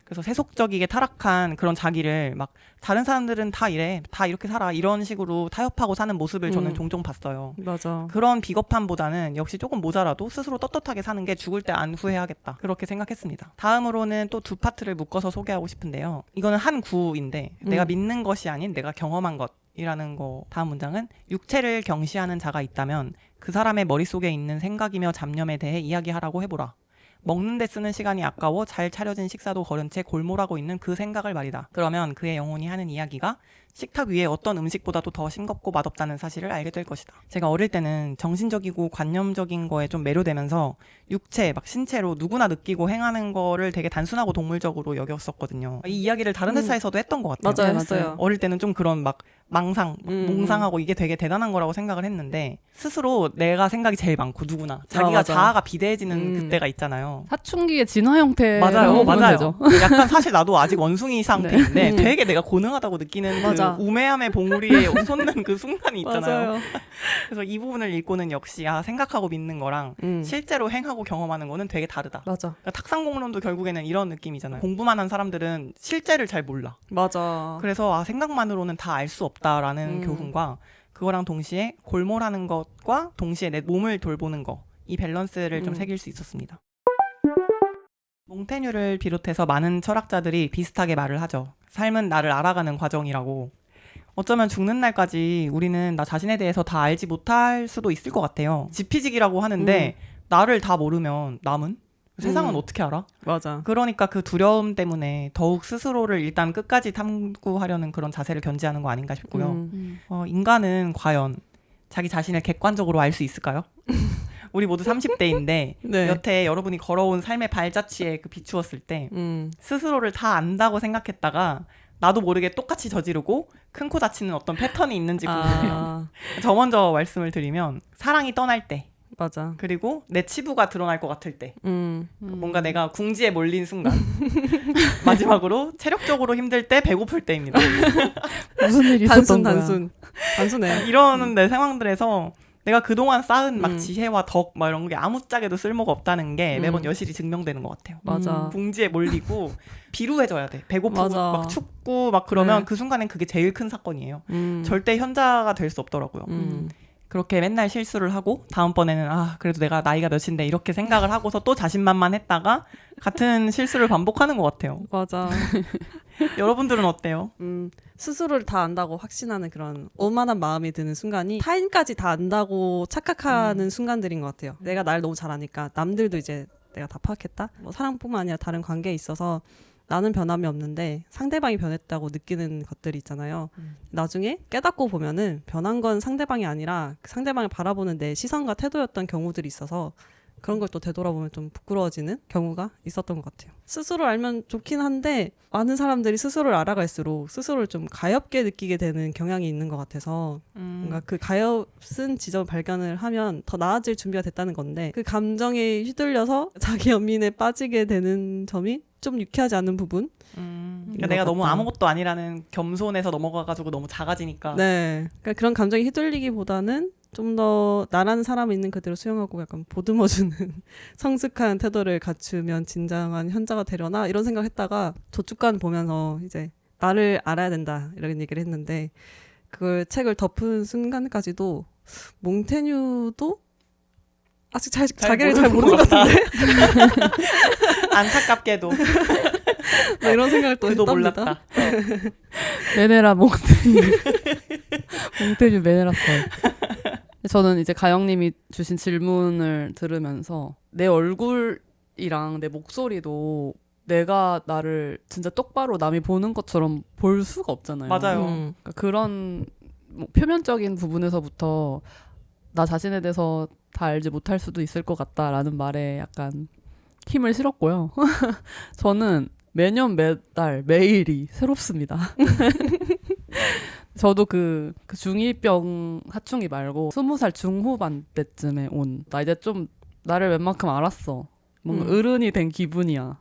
그래서 세속적이게 타락한 그런 자기를 막 다른 사람들은 다 이래 다 이렇게 살아 이런 식으로 타협하고 사는 모습을 저는 종종 봤어요. 맞아. 그런 비겁함보다는 역시 조금 모자라도 스스로 떳떳하게 사는 게 죽을 때 안 후회하겠다 그렇게 생각했습니다. 다음으로는 또 두 파트를 묶어서 소개하고 싶은데요. 이거는 한 구인데 내가 믿는 것이 아닌 내가 경험한 것 이라는 거. 다음 문장은 육체를 경시하는 자가 있다면 그 사람의 머릿속에 있는 생각이며 잡념에 대해 이야기하라고 해보라. 먹는 데 쓰는 시간이 아까워 잘 차려진 식사도 거른 채 골몰하고 있는 그 생각을 말이다. 그러면 그의 영혼이 하는 이야기가 식탁 위에 어떤 음식보다도 더 싱겁고 맛없다는 사실을 알게 될 것이다. 제가 어릴 때는 정신적이고 관념적인 거에 좀 매료되면서 육체, 막 신체로 누구나 느끼고 행하는 거를 되게 단순하고 동물적으로 여겼었거든요. 이 이야기를 다른 회사에서도 했던 것 같아요. 맞아요. 네, 했어요. 어릴 때는 좀 그런 막 몽상하고 이게 되게 대단한 거라고 생각을 했는데 스스로 내가 생각이 제일 많고 누구나 자기가 맞아. 자아가 비대해지는 그때가 있잖아요. 사춘기의 진화 형태 맞아요. 보면 되죠. 약간 사실 나도 아직 원숭이 상태인데 되게 내가 고능하다고 느끼는 맞아. 그 우매함의 봉우리에 솟는 그 순간이 있잖아요. 맞아요. 그래서 이 부분을 읽고는 역시 생각하고 믿는 거랑 실제로 행하고 경험하는 거는 되게 다르다. 맞아. 그러니까 탁상공론도 결국에는 이런 느낌이잖아요. 공부만 한 사람들은 실제를 잘 몰라. 맞아. 그래서 생각만으로는 다 알 수 없다라는 교훈과 그거랑 동시에 골몰하는 것과 동시에 내 몸을 돌보는 거 이 밸런스를 좀 새길 수 있었습니다. 몽테뉴를 비롯해서 많은 철학자들이 비슷하게 말을 하죠. 삶은 나를 알아가는 과정이라고. 어쩌면 죽는 날까지 우리는 나 자신에 대해서 다 알지 못할 수도 있을 것 같아요. 지피지기라고 하는데 나를 다 모르면 남은? 세상은 어떻게 알아? 맞아. 그러니까 그 두려움 때문에 더욱 스스로를 일단 끝까지 탐구하려는 그런 자세를 견지하는 거 아닌가 싶고요. 인간은 과연 자기 자신을 객관적으로 알 수 있을까요? 우리 모두 30대인데 네. 여태 여러분이 걸어온 삶의 발자취에 그 비추었을 때 스스로를 다 안다고 생각했다가 나도 모르게 똑같이 저지르고 큰 코 다치는 어떤 패턴이 있는지 궁금해요. 저 먼저 말씀을 드리면 사랑이 떠날 때 맞아. 그리고 내 치부가 드러날 것 같을 때 뭔가 내가 궁지에 몰린 순간 마지막으로 체력적으로 힘들 때 배고플 때입니다. 무슨 일이 있었던 거야? 단순해. 이런 내 상황들에서 내가 그동안 쌓은 막 지혜와 덕 막 이런 게 아무짝에도 쓸모가 없다는 게 매번 여실히 증명되는 것 같아요. 맞아. 궁지에 몰리고 비루해져야 돼. 배고프고 맞아. 막 춥고 막 그러면 네. 그 순간엔 그게 제일 큰 사건이에요. 절대 현자가 될 수 없더라고요. 그렇게 맨날 실수를 하고 다음번에는 그래도 내가 나이가 몇인데 이렇게 생각을 하고서 또 자신만만했다가 같은 실수를 반복하는 것 같아요. 맞아. 여러분들은 어때요? 스스로를 다 안다고 확신하는 그런 오만한 마음이 드는 순간이 타인까지 다 안다고 착각하는 순간들인 것 같아요. 내가 날 너무 잘 아니까 남들도 이제 내가 다 파악했다? 뭐 사랑뿐만 아니라 다른 관계에 있어서 나는 변함이 없는데 상대방이 변했다고 느끼는 것들이 있잖아요. 나중에 깨닫고 보면은 변한 건 상대방이 아니라 상대방을 바라보는 내 시선과 태도였던 경우들이 있어서 그런 걸 또 되돌아보면 좀 부끄러워지는 경우가 있었던 것 같아요. 스스로 알면 좋긴 한데 많은 사람들이 스스로를 알아갈수록 스스로를 좀 가엾게 느끼게 되는 경향이 있는 것 같아서 뭔가 그 가엾은 지점을 발견을 하면 더 나아질 준비가 됐다는 건데 그 감정에 휘둘려서 자기 연민에 빠지게 되는 점이 좀 유쾌하지 않은 부분? 그러니까 내가 너무 아무것도 아니라는 겸손에서 넘어가가지고 너무 작아지니까. 네. 그러니까 그런 감정에 휘둘리기보다는 좀 더 나라는 사람이 있는 그대로 수용하고 약간 보듬어주는 성숙한 태도를 갖추면 진정한 현자가 되려나 이런 생각을 했다가 저축간 보면서 이제 나를 알아야 된다 이런 얘기를 했는데 그걸 책을 덮은 순간까지도 몽테뉴도 아직 자기를 잘 모르는 것 같은데 안타깝게도 네, 이런 생각을 또 그도 했답니다. 몰랐다. 메네라 몽테뉴. 몽테뉴 메네라 썰. 저는 이제 가영님이 주신 질문을 들으면서 내 얼굴이랑 내 목소리도 내가 나를 진짜 똑바로 남이 보는 것처럼 볼 수가 없잖아요. 맞아요. 그러니까 그런 뭐 표면적인 부분에서부터 나 자신에 대해서 다 알지 못할 수도 있을 것 같다라는 말에 약간 힘을 실었고요. 저는 매년 매달 매일이 새롭습니다. 저도 그 중2병 사춘기 말고 20살 중후반 때쯤에 나 이제 좀 나를 웬만큼 알았어. 뭔가 어른이 된 기분이야.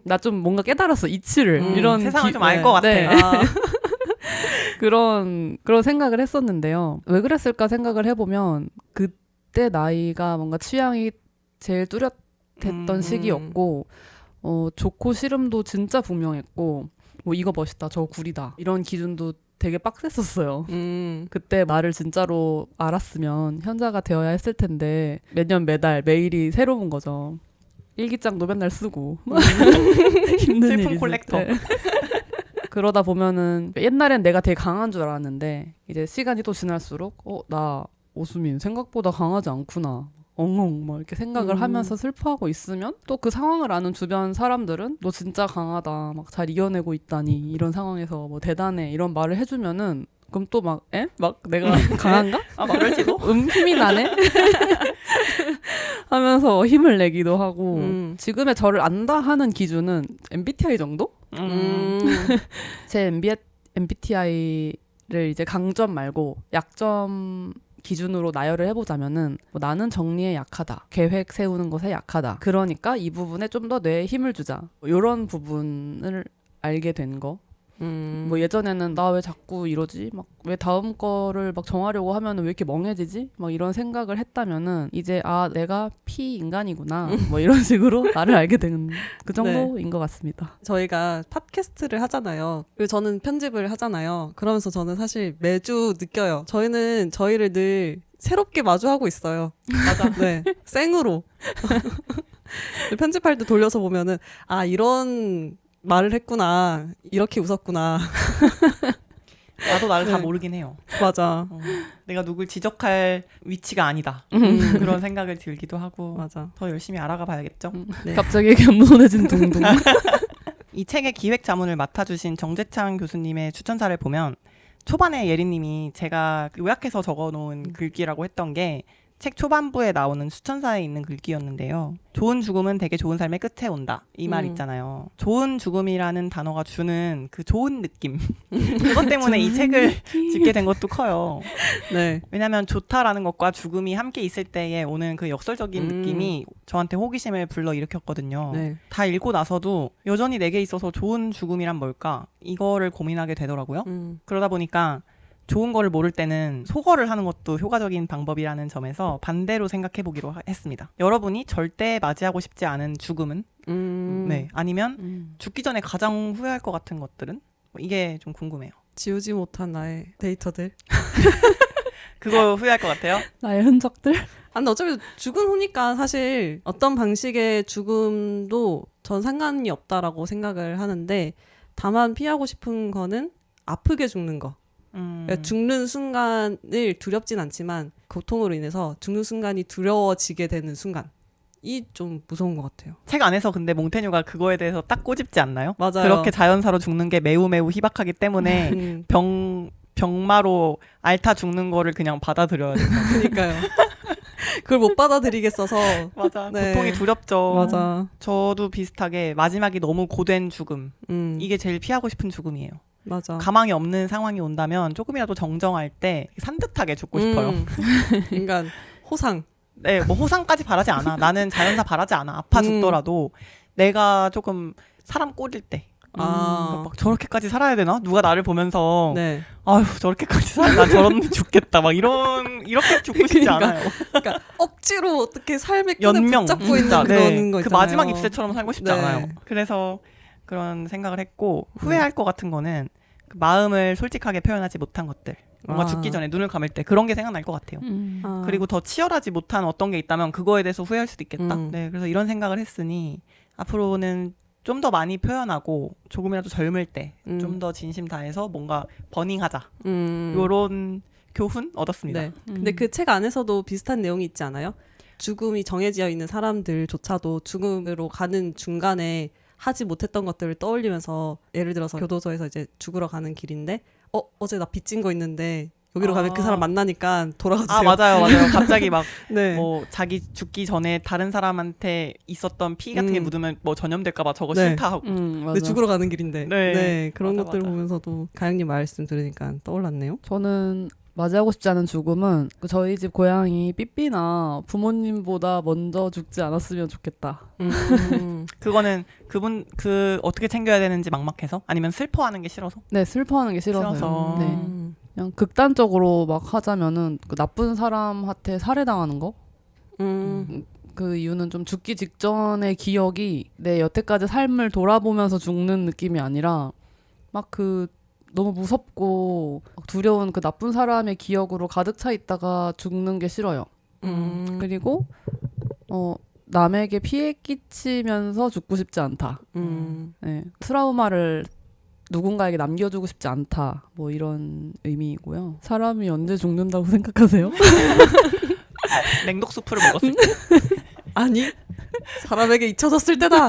나 좀 뭔가 깨달았어. 이치를. 이런 세상을 좀 알 것 같아. 네. 그런 생각을 했었는데요. 왜 그랬을까 생각을 해보면 그때 나이가 뭔가 취향이 제일 뚜렷했던 시기였고 좋고 싫음도 진짜 분명했고 뭐 이거 멋있다 저거 구리다 이런 기준도 되게 빡셌었어요. 그때 나를 진짜로 알았으면 현자가 되어야 했을 텐데 매년 매달 매일이 새로운 거죠. 일기장도 맨날 쓰고 힘든 슬픈 일이 콜렉터. 있을 때. 그러다 보면은 옛날엔 내가 되게 강한 줄 알았는데 이제 시간이 또 지날수록 나 오수민 생각보다 강하지 않구나. 엉엉 막 이렇게 생각을 하면서 슬퍼하고 있으면 또 그 상황을 아는 주변 사람들은 너 진짜 강하다 막 잘 이겨내고 있다니 이런 상황에서 뭐 대단해 이런 말을 해주면은 그럼 또 막 막 내가 강한가? 그럴지도. 힘이 나네? 하면서 힘을 내기도 하고 지금의 저를 안다 하는 기준은 MBTI 정도? 제 MBTI를 이제 강점 말고 약점 기준으로 나열을 해보자면은 뭐 나는 정리에 약하다. 계획 세우는 것에 약하다. 그러니까 이 부분에 좀 더 뇌에 힘을 주자. 이런 부분을 알게 된 거. 뭐 예전에는 나 왜 자꾸 이러지? 막 왜 다음 거를 막 정하려고 하면은 왜 이렇게 멍해지지? 막 이런 생각을 했다면은 이제 내가 피인간이구나. 뭐 이런 식으로 나를 알게 된 그 정도인 것 같습니다. 저희가 팟캐스트를 하잖아요. 그리고 저는 편집을 하잖아요. 그러면서 저는 사실 매주 느껴요. 저희는 저희를 늘 새롭게 마주하고 있어요. 맞아. 네. 생으로. 편집할 때 돌려서 보면은 아 이런 말을 했구나 이렇게 웃었구나. 나도 나를 다 네. 모르긴 해요. 맞아. 내가 누굴 지적할 위치가 아니다. 그런 생각을 들기도 하고 맞아. 더 열심히 알아가 봐야겠죠. 네. 갑자기 겸손해진 둥둥. 이 책의 기획 자문을 맡아주신 정재창 교수님의 추천사를 보면 초반에 예리님이 제가 요약해서 적어놓은 글귀라고 했던 게 책 초반부에 나오는 추천사에 있는 글귀였는데요. 좋은 죽음은 되게 좋은 삶의 끝에 온다. 이 말 있잖아요. 좋은 죽음이라는 단어가 주는 그 좋은 느낌. 그것 때문에 이 책을 짓게 된 것도 커요. 네. 왜냐하면 좋다라는 것과 죽음이 함께 있을 때에 오는 그 역설적인 느낌이 저한테 호기심을 불러일으켰거든요. 네. 다 읽고 나서도 여전히 내게 있어서 좋은 죽음이란 뭘까? 이거를 고민하게 되더라고요. 그러다 보니까 좋은 거를 모를 때는 소거를 하는 것도 효과적인 방법이라는 점에서 반대로 생각해 보기로 했습니다. 여러분이 절대 맞이하고 싶지 않은 죽음은? 네. 아니면 죽기 전에 가장 후회할 것 같은 것들은? 이게 좀 궁금해요. 지우지 못한 나의 데이터들. 그거 후회할 것 같아요? 나의 흔적들? 아, 근데 어차피 죽은 후니까 사실 어떤 방식의 죽음도 전 상관이 없다라고 생각을 하는데 다만 피하고 싶은 거는 아프게 죽는 거. 그러니까 죽는 순간을 두렵진 않지만 고통으로 인해서 죽는 순간이 두려워지게 되는 순간. 이 좀 무서운 것 같아요. 책 안에서 근데 몽테뉴가 그거에 대해서 딱 꼬집지 않나요? 맞아요. 그렇게 자연사로 죽는 게 매우 매우 희박하기 때문에 병마로 앓다 죽는 거를 그냥 받아들여야 돼요. 그러니까요. 그걸 못 받아들이겠어서. 맞아. 네. 고통이 두렵죠. 맞아. 저도 비슷하게 마지막이 너무 고된 죽음. 이게 이게 제일 피하고 싶은 죽음이에요. 맞아. 가망이 없는 상황이 온다면 조금이라도 정정할 때 산뜻하게 죽고 싶어요. 그러니까 호상. 네, 뭐 호상까지 바라지 않아. 나는 자연사 바라지 않아. 아파 죽더라도 내가 조금 사람 꼬릴 때. 아. 막 저렇게까지 살아야 되나? 누가 나를 보면서 네. 아휴 저렇게까지 살아 난 저런 죽겠다 막 이렇게 죽고 싶지 그러니까. 않아요. 그러니까 억지로 어떻게 삶의 끈을 연명 붙잡고 있는 진짜, 그런 거 그 있잖아요. 마지막 잎새처럼 살고 싶지 네. 않아요. 그래서 그런 생각을 했고 후회할 것 같은 거는 그 마음을 솔직하게 표현하지 못한 것들. 뭔가 아. 죽기 전에 눈을 감을 때 그런 게 생각날 것 같아요. 아. 그리고 더 치열하지 못한 어떤 게 있다면 그거에 대해서 후회할 수도 있겠다. 음. 네, 그래서 이런 생각을 했으니 앞으로는 좀 더 많이 표현하고 조금이라도 젊을 때 좀 더 진심 다해서 뭔가 버닝하자. 요런 교훈 얻었습니다. 네. 근데 그 책 안에서도 비슷한 내용이 있지 않아요? 죽음이 정해져 있는 사람들조차도 죽음으로 가는 중간에 하지 못했던 것들을 떠올리면서 예를 들어서 교도소에서 이제 죽으러 가는 길인데 어제 나 빚진 거 있는데 여기로 가면 그 사람 만나니까 돌아가주세요. 아 맞아요. 갑자기 막 네. 뭐 자기 죽기 전에 다른 사람한테 있었던 피 같은 게 묻으면 뭐 전염될까봐 저거 네. 싫다 하고. 맞아. 근데 죽으러 가는 길인데. 네. 그런 맞아, 것들 맞아. 보면서도 가영님 말씀 들으니까 떠올랐네요. 저는 맞이하고 싶지 않은 죽음은 그 저희 집 고양이 삐삐나 부모님보다 먼저 죽지 않았으면 좋겠다. 그거는 그분 어떻게 챙겨야 되는지 막막해서 아니면 슬퍼하는 게 싫어서. 네, 슬퍼하는 게 싫어서요. 싫어서. 네. 그냥 극단적으로 막 하자면은 그 나쁜 사람한테 살해당하는 거? 그 이유는 좀 죽기 직전의 기억이 내 여태까지 삶을 돌아보면서 죽는 느낌이 아니라 막 그 너무 무섭고 두려운 그 나쁜 사람의 기억으로 가득 차 있다가 죽는 게 싫어요. 그리고 남에게 피해 끼치면서 죽고 싶지 않다. 네, 트라우마를 누군가에게 남겨주고 싶지 않다. 뭐 이런 의미이고요. 사람이 언제 죽는다고 생각하세요? 냉독수프를 먹었을 때. 아니 사람에게 잊혀졌을 때다.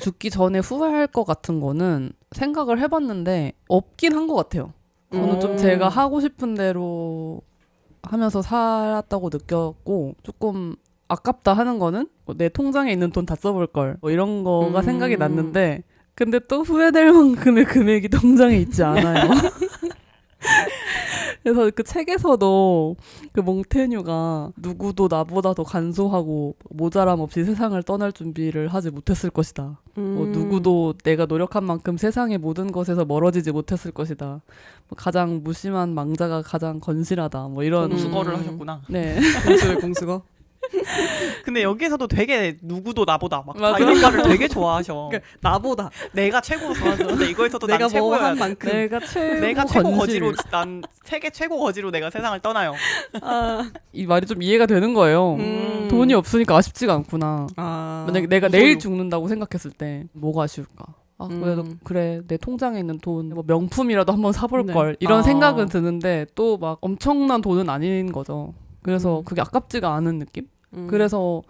죽기 전에 후회할 것 같은 거는 생각을 해봤는데 없긴 한 것 같아요. 저는 좀 제가 하고 싶은 대로 하면서 살았다고 느꼈고 조금 아깝다 하는 거는 내 통장에 있는 돈 다 써볼 걸 뭐 이런 거가 생각이 났는데 근데 또 후회될 만큼의 금액이 통장에 있지 않아요. 그래서 그 책에서도 그 몽테뉴가 누구도 나보다 더 간소하고 모자람 없이 세상을 떠날 준비를 하지 못했을 것이다. 뭐 누구도 내가 노력한 만큼 세상의 모든 것에서 멀어지지 못했을 것이다. 뭐 가장 무심한 망자가 가장 건실하다. 뭐 이런 공수거를 하셨구나. 네. 공수거. 근데 여기서도 되게 누구도 나보다 막 맞아. 자기가를 되게 좋아하셔. 그러니까 나보다 내가 최고로 근데 이거에서도 난 내가 뭐 최고야. 한 만큼 내가 최고 건실. 거지로 난 세계 최고 거지로 내가 세상을 떠나요. 아, 이 말이 좀 이해가 되는 거예요. 돈이 없으니까 아쉽지가 않구나. 만약에 내가 무서워요. 내일 죽는다고 생각했을 때 뭐가 아쉬울까? 아, 그래도 그래 내 통장에 있는 돈 뭐 명품이라도 한번 사볼 네. 걸 이런 아. 생각은 드는데 또 막 엄청난 돈은 아닌 거죠. 그래서 그게 아깝지가 않은 느낌? 그래서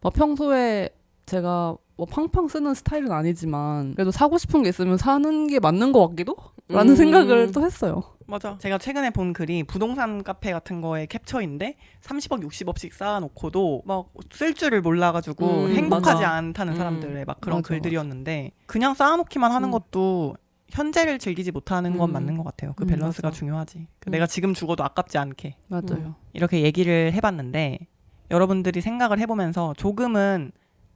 막 평소에 제가 뭐 팡팡 쓰는 스타일은 아니지만 그래도 사고 싶은 게 있으면 사는 게 맞는 것 같기도? 라는 생각을 또 했어요. 맞아. 제가 최근에 본 글이 부동산 카페 같은 거에 캡처인데 30억, 60억씩 쌓아놓고도 막 쓸 줄을 몰라가지고 행복하지 맞아. 않다는 사람들의 막 그런 맞아, 글들이었는데 그냥 쌓아놓기만 하는 것도 현재를 즐기지 못하는 건 맞는 것 같아요. 그 밸런스가 맞아. 중요하지. 내가 지금 죽어도 아깝지 않게. 맞아요. 이렇게 얘기를 해봤는데 여러분들이 생각을 해보면서 조금은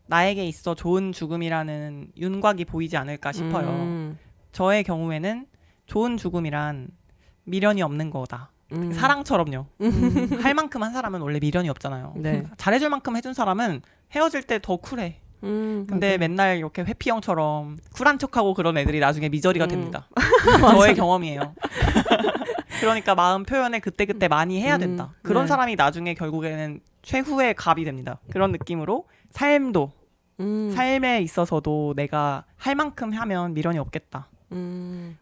나에게 있어 좋은 죽음이라는 윤곽이 보이지 않을까 싶어요. 저의 경우에는 좋은 죽음이란 미련이 없는 거다. 사랑처럼요. 할 만큼 한 사람은 원래 미련이 없잖아요. 네. 잘해줄 만큼 해준 사람은 헤어질 때 더 쿨해. 근데 맨날 이렇게 회피형처럼 쿨한 척하고 그런 애들이 나중에 미저리가 됩니다. 저의 경험이에요. 그러니까 마음 표현을 그때그때 많이 해야 된다. 그런 네. 사람이 나중에 결국에는 최후의 갑이 됩니다. 그런 느낌으로 삶도 삶에 있어서도 내가 할 만큼 하면 미련이 없겠다.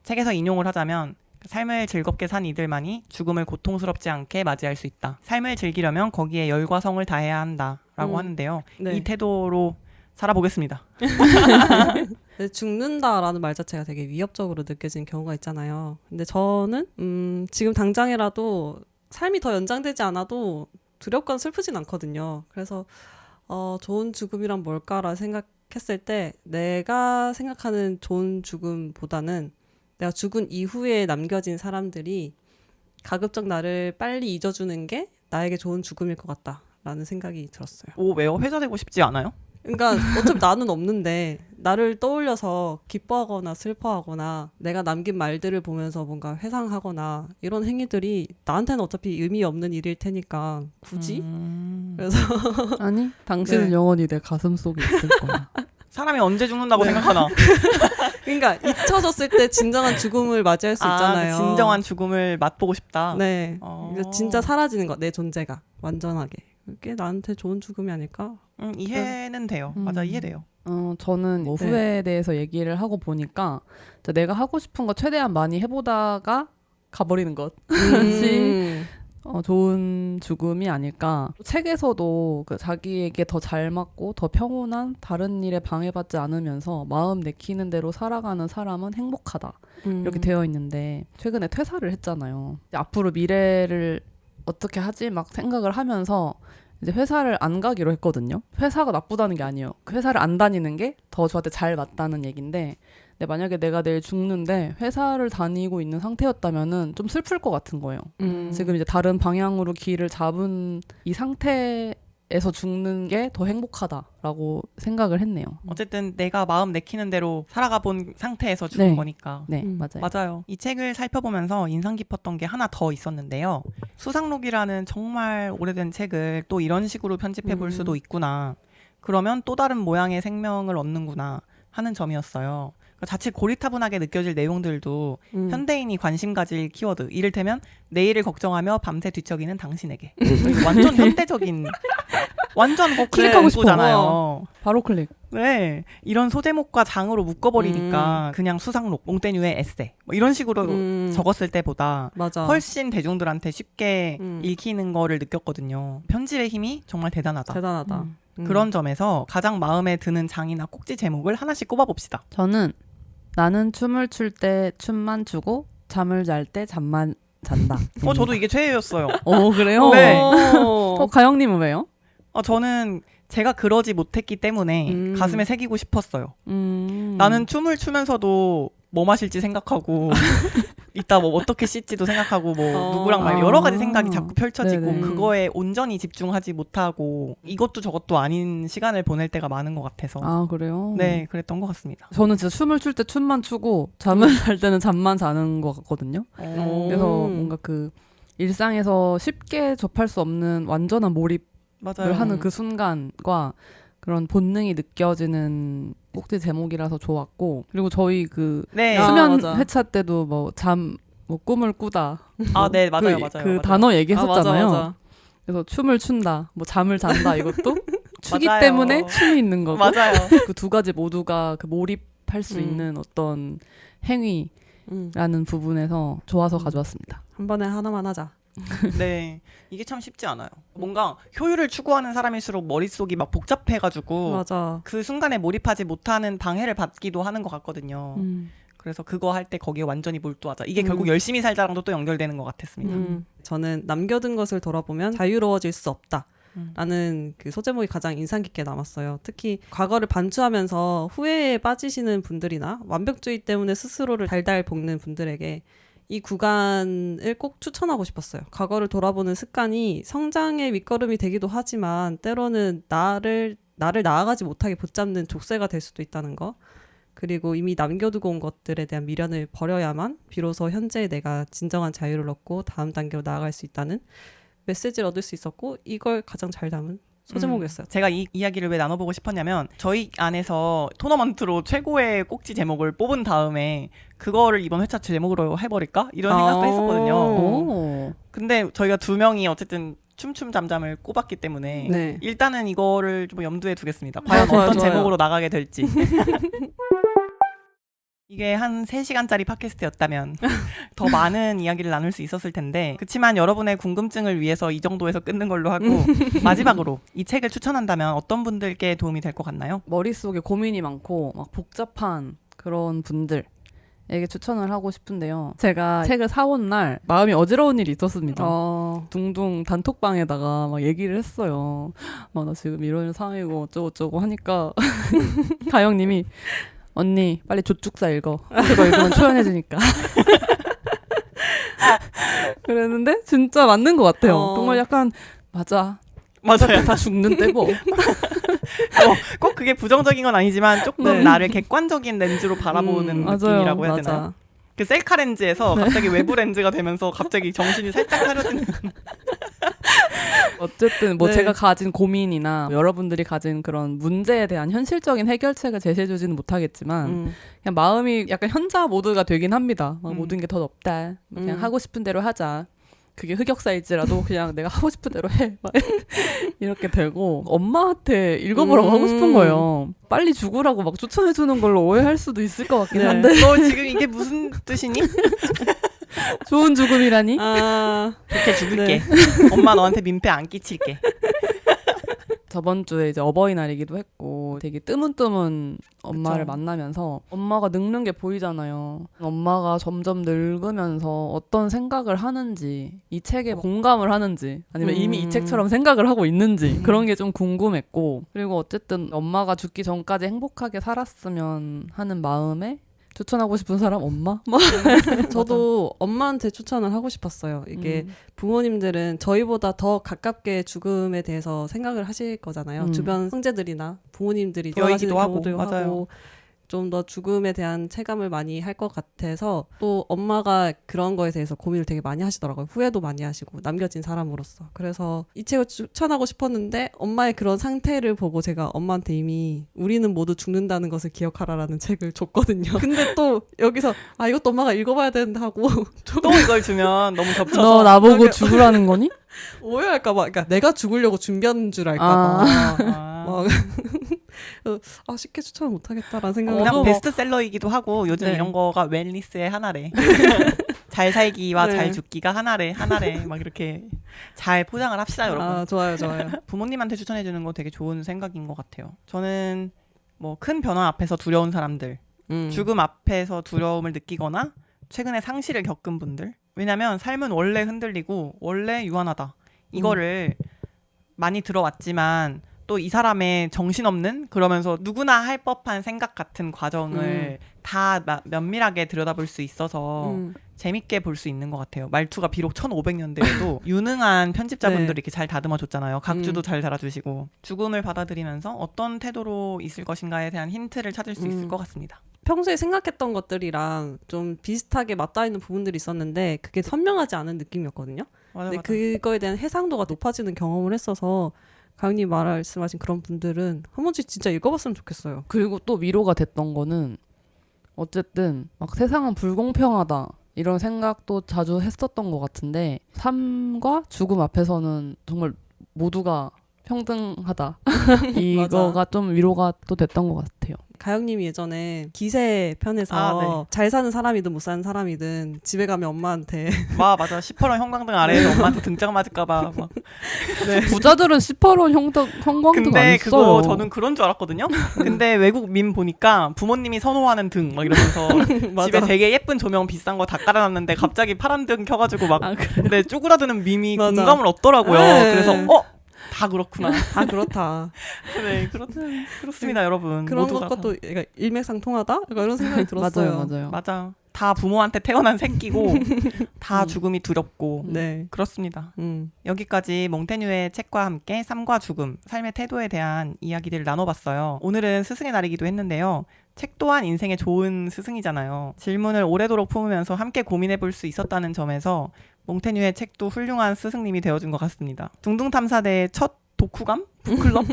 책에서 인용을 하자면 삶을 즐겁게 산 이들만이 죽음을 고통스럽지 않게 맞이할 수 있다. 삶을 즐기려면 거기에 열과 성을 다해야 한다라고 하는데요. 네. 이 태도로 살아보겠습니다. 근데 죽는다라는 말 자체가 되게 위협적으로 느껴지는 경우가 있잖아요. 근데 저는 지금 당장이라도 삶이 더 연장되지 않아도 두렵거나 슬프진 않거든요. 그래서 좋은 죽음이란 뭘까라 생각했을 때 내가 생각하는 좋은 죽음보다는 내가 죽은 이후에 남겨진 사람들이 가급적 나를 빨리 잊어주는 게 나에게 좋은 죽음일 것 같다라는 생각이 들었어요. 오, 왜요? 회자되고 싶지 않아요? 그러니까 어차피 나는 없는데 나를 떠올려서 기뻐하거나 슬퍼하거나 내가 남긴 말들을 보면서 뭔가 회상하거나 이런 행위들이 나한테는 어차피 의미 없는 일일 테니까 굳이? 그래서 아니, 당신은 네. 영원히 내 가슴 속에 있을 거야. 사람이 언제 죽는다고 생각하나? 그러니까 잊혀졌을 때 진정한 죽음을 맞이할 수 있잖아요. 진정한 죽음을 맛보고 싶다. 네. 어. 그러니까 진짜 사라지는 거, 내 존재가 완전하게. 그게 나한테 좋은 죽음이 아닐까? 이해는 돼요. 맞아, 이해돼요. 저는 뭐 네. 후회에 대해서 얘기를 하고 보니까 내가 하고 싶은 거 최대한 많이 해보다가 가버리는 것이 좋은 죽음이 아닐까. 책에서도 그 자기에게 더 잘 맞고 더 평온한 다른 일에 방해받지 않으면서 마음 내키는 대로 살아가는 사람은 행복하다. 이렇게 되어 있는데 최근에 퇴사를 했잖아요. 이제 앞으로 미래를 어떻게 하지? 막 생각을 하면서 이제 회사를 안 가기로 했거든요. 회사가 나쁘다는 게 아니에요. 그 회사를 안 다니는 게 더 저한테 잘 맞다는 얘긴데 근데 만약에 내가 내일 죽는데 회사를 다니고 있는 상태였다면은 좀 슬플 것 같은 거예요. 지금 이제 다른 방향으로 길을 잡은 이 상태에서 죽는 게 더 행복하다라고 생각을 했네요. 어쨌든 내가 마음 내키는 대로 살아가 본 상태에서 죽은 네. 거니까. 네, 맞아요. 맞아요. 이 책을 살펴보면서 인상 깊었던 게 하나 더 있었는데요. 수상록이라는 정말 오래된 책을 또 이런 식으로 편집해 볼 수도 있구나. 그러면 또 다른 모양의 생명을 얻는구나 하는 점이었어요. 그러니까 자칫 고리타분하게 느껴질 내용들도 현대인이 관심 가질 키워드. 이를테면 내일을 걱정하며 밤새 뒤척이는 당신에게. 이거 완전 현대적인 완전 클릭하고 잖아요. 바로 클릭. 네, 이런 소제목과 장으로 묶어버리니까 그냥 수상록, 몽테뉴의 에세 뭐 이런 식으로 적었을 때보다 맞아. 훨씬 대중들한테 쉽게 읽히는 거를 느꼈거든요. 편집의 힘이 정말 대단하다. 대단하다. 그런 점에서 가장 마음에 드는 장이나 꼭지 제목을 하나씩 꼽아봅시다. 저는 나는 춤을 출 때 춤만 추고 잠을 잘 때 잠만 잔다. 저도 이게 최애였어요. 그래요? 네. 가영님은 왜요? 저는 제가 그러지 못했기 때문에 가슴에 새기고 싶었어요. 음. 나는 춤을 추면서도 뭐 마실지 생각하고 이따 뭐 어떻게 씻지도 생각하고 뭐 누구랑 막 여러 가지 생각이 자꾸 펼쳐지고 네네. 그거에 온전히 집중하지 못하고 이것도 저것도 아닌 시간을 보낼 때가 많은 것 같아서 아, 그래요? 네, 그랬던 것 같습니다. 저는 진짜 춤을 출 때 춤만 추고 잠을 잘 때는 잠만 자는 것 같거든요. 그래서 뭔가 그 일상에서 쉽게 접할 수 없는 완전한 몰입 맞아요. 하는 그 순간과 그런 본능이 느껴지는 꼭지 제목이라서 좋았고, 그리고 저희 그 네. 수면 맞아. 회차 때도 뭐 꿈을 꾸다 네, 맞아요, 그, 맞아요. 그 맞아요. 단어 얘기했었잖아요. 맞아. 그래서 춤을 춘다, 뭐 잠을 잔다 이것도 추기 맞아요. 때문에 춤이 있는 거고, 맞아요. 그 두 가지 모두가 그 몰입할 수 있는 어떤 행위라는 부분에서 좋아서 가져왔습니다. 한 번에 하나만 하자. 네. 이게 참 쉽지 않아요. 뭔가 효율을 추구하는 사람일수록 머릿속이 막 복잡해가지고 맞아. 그 순간에 몰입하지 못하는 방해를 받기도 하는 것 같거든요. 그래서 그거 할 때 거기에 완전히 몰두하자. 이게 결국 열심히 살자랑도 또 연결되는 것 같았습니다. 저는 남겨둔 것을 돌아보면 자유로워질 수 없다. 라는 그 소제목이 가장 인상 깊게 남았어요. 특히 과거를 반추하면서 후회에 빠지시는 분들이나 완벽주의 때문에 스스로를 달달 볶는 분들에게 이 구간을 꼭 추천하고 싶었어요. 과거를 돌아보는 습관이 성장의 밑거름이 되기도 하지만 때로는 나를 나아가지 못하게 붙잡는 족쇄가 될 수도 있다는 거. 그리고 이미 남겨두고 온 것들에 대한 미련을 버려야만 비로소 현재의 내가 진정한 자유를 얻고 다음 단계로 나아갈 수 있다는 메시지를 얻을 수 있었고, 이걸 가장 잘 담은 소제목이었어요. 제가 이 이야기를 왜 나눠보고 싶었냐면 저희 안에서 토너먼트로 최고의 꼭지 제목을 뽑은 다음에 그거를 이번 회차 제목으로 해버릴까? 이런 생각도 했었거든요. 오. 근데 저희가 두 명이 어쨌든 춤춤 잠잠을 꼽았기 때문에 네. 일단은 이거를 좀 염두에 두겠습니다. 과연 좋아요, 어떤 좋아요. 제목으로 나가게 될지. 이게 한 3시간짜리 팟캐스트였다면 더 많은 이야기를 나눌 수 있었을 텐데, 그렇지만 여러분의 궁금증을 위해서 이 정도에서 끊는 걸로 하고 마지막으로 이 책을 추천한다면 어떤 분들께 도움이 될 것 같나요? 머릿속에 고민이 많고 막 복잡한 그런 분들에게 추천을 하고 싶은데요. 제가 책을 사온 날 마음이 어지러운 일이 있었습니다. 둥둥 단톡방에다가 막 얘기를 했어요. 나 지금 이런 상황이고 어쩌고저쩌고 하니까 가영님이 언니 빨리 조축사 읽어. 그거 읽으면 초연해지니까. 그랬는데 진짜 맞는 것 같아요. 정말 약간 맞아. 맞아요. 다 죽는 때고. 꼭 그게 부정적인 건 아니지만 조금 네. 나를 객관적인 렌즈로 바라보는 맞아요. 느낌이라고 해야 맞아. 되나요? 그 셀카 렌즈에서 갑자기 외부 렌즈가 되면서 갑자기 정신이 살짝 차려지는. 어쨌든 뭐 네. 제가 가진 고민이나 여러분들이 가진 그런 문제에 대한 현실적인 해결책을 제시해주지는 못하겠지만 그냥 마음이 약간 현자 모드가 되긴 합니다. 막 모든 게 더 없다. 그냥 하고 싶은 대로 하자. 그게 흑역사일지라도 그냥 내가 하고 싶은 대로 해. 막 이렇게 되고 엄마한테 읽어보라고 하고 싶은 거예요. 빨리 죽으라고 막 추천해주는 걸로 오해할 수도 있을 것 같긴 한데. 너 지금 이게 무슨 뜻이니? 좋은 죽음이라니? 좋게 죽을게. 엄마 너한테 민폐 안 끼칠게. 저번 주에 이제 어버이날이기도 했고 되게 뜨문뜨문 엄마를 그쵸. 만나면서 엄마가 늙는 게 보이잖아요. 엄마가 점점 늙으면서 어떤 생각을 하는지, 이 책에 공감을 하는지 아니면 이미 이 책처럼 생각을 하고 있는지 그런 게 좀 궁금했고, 그리고 어쨌든 엄마가 죽기 전까지 행복하게 살았으면 하는 마음에 추천하고 싶은 사람 엄마? 저도 엄마한테 추천을 하고 싶었어요. 이게 부모님들은 저희보다 더 가깝게 죽음에 대해서 생각을 하실 거잖아요. 주변 형제들이나 부모님들이 여의기도 돌아가시는 하고, 경우도 맞아요. 하고 좀 더 죽음에 대한 체감을 많이 할 것 같아서, 또 엄마가 그런 거에 대해서 고민을 되게 많이 하시더라고요. 후회도 많이 하시고 남겨진 사람으로서. 그래서 이 책을 추천하고 싶었는데 엄마의 그런 상태를 보고 제가 엄마한테 이미 우리는 모두 죽는다는 것을 기억하라라는 책을 줬거든요. 근데 또 여기서 이것도 엄마가 읽어봐야 된다 하고 또 이걸 주면 너무 겹쳐서. 너 나보고 죽으라는 거니? 오해할까 봐. 그러니까 내가 죽으려고 준비한 줄 알까 봐. 쉽게 추천을 못 하겠다라는 생각을 그냥 하고 베스트셀러이기도 하고 요즘 네. 이런 거가 웰니스의 하나래. 잘 살기와 네. 잘 죽기가 하나래 막 이렇게 잘 포장을 합시다, 여러분. 좋아요. 부모님한테 추천해 주는 거 되게 좋은 생각인 것 같아요. 저는 뭐 큰 변화 앞에서 두려운 사람들, 죽음 앞에서 두려움을 느끼거나 최근에 상실을 겪은 분들. 왜냐면 삶은 원래 흔들리고 원래 유한하다. 이거를 많이 들어왔지만 또 이 사람의 정신없는, 그러면서 누구나 할 법한 생각 같은 과정을 다 면밀하게 들여다볼 수 있어서 재밌게 볼 수 있는 것 같아요. 말투가 비록 1500년대에도 유능한 편집자분들이 네. 이렇게 잘 다듬어줬잖아요. 각주도 잘 달아주시고. 죽음을 받아들이면서 어떤 태도로 있을 것인가에 대한 힌트를 찾을 수 있을 것 같습니다. 평소에 생각했던 것들이랑 좀 비슷하게 맞닿아 있는 부분들이 있었는데 그게 선명하지 않은 느낌이었거든요. 맞아, 근데 맞아. 그거에 대한 해상도가 높아지는 경험을 했어서 가은님 말씀하신 그런 분들은 한 번씩 진짜 읽어봤으면 좋겠어요. 그리고 또 위로가 됐던 거는 어쨌든 막 세상은 불공평하다 이런 생각도 자주 했었던 것 같은데 삶과 죽음 앞에서는 정말 모두가 평등하다 이거가 좀 위로가 또 됐던 것 같아요. 가영님이 예전에 기세 편에서 잘 사는 사람이든 못 사는 사람이든 집에 가면 엄마한테 맞아. 18원 형광등 아래에서 엄마한테 등짝 맞을까봐 막. 부자들은 18원 형광등 근데 안 그거 써요. 저는 그런 줄 알았거든요. 근데 외국 밈 보니까 부모님이 선호하는 등 막 이러면서 집에 되게 예쁜 조명 비싼 거 다 깔아놨는데 갑자기 파란 등 켜가지고 막 아, 그래요? 근데 쪼그라드는 밈이 맞아. 공감을 얻더라고요. 네. 그래서 다 그렇구나. 다 그렇다. 네, 그렇습니다, 여러분. 그런 모두가 것도 약간 일맥상통하다? 약간 이런 생각이 들었어요. 맞아요. 맞아. 다 부모한테 태어난 새끼고 다 죽음이 두렵고 네. 그렇습니다. 여기까지 몽테뉴의 책과 함께 삶과 죽음, 삶의 태도에 대한 이야기들을 나눠봤어요. 오늘은 스승의 날이기도 했는데요. 책 또한 인생에 좋은 스승이잖아요. 질문을 오래도록 품으면서 함께 고민해볼 수 있었다는 점에서 몽테뉴의 책도 훌륭한 스승님이 되어준 것 같습니다. 둥둥탐사대의 첫 독후감? 북클럽?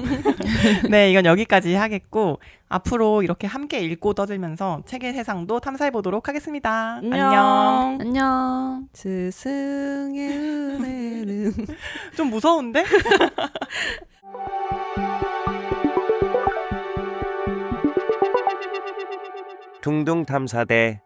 네, 이건 여기까지 하겠고 앞으로 이렇게 함께 읽고 떠들면서 책의 세상도 탐사해보도록 하겠습니다. 안녕. 안녕. 스승의 은혜는 좀 무서운데? 둥둥 탐사대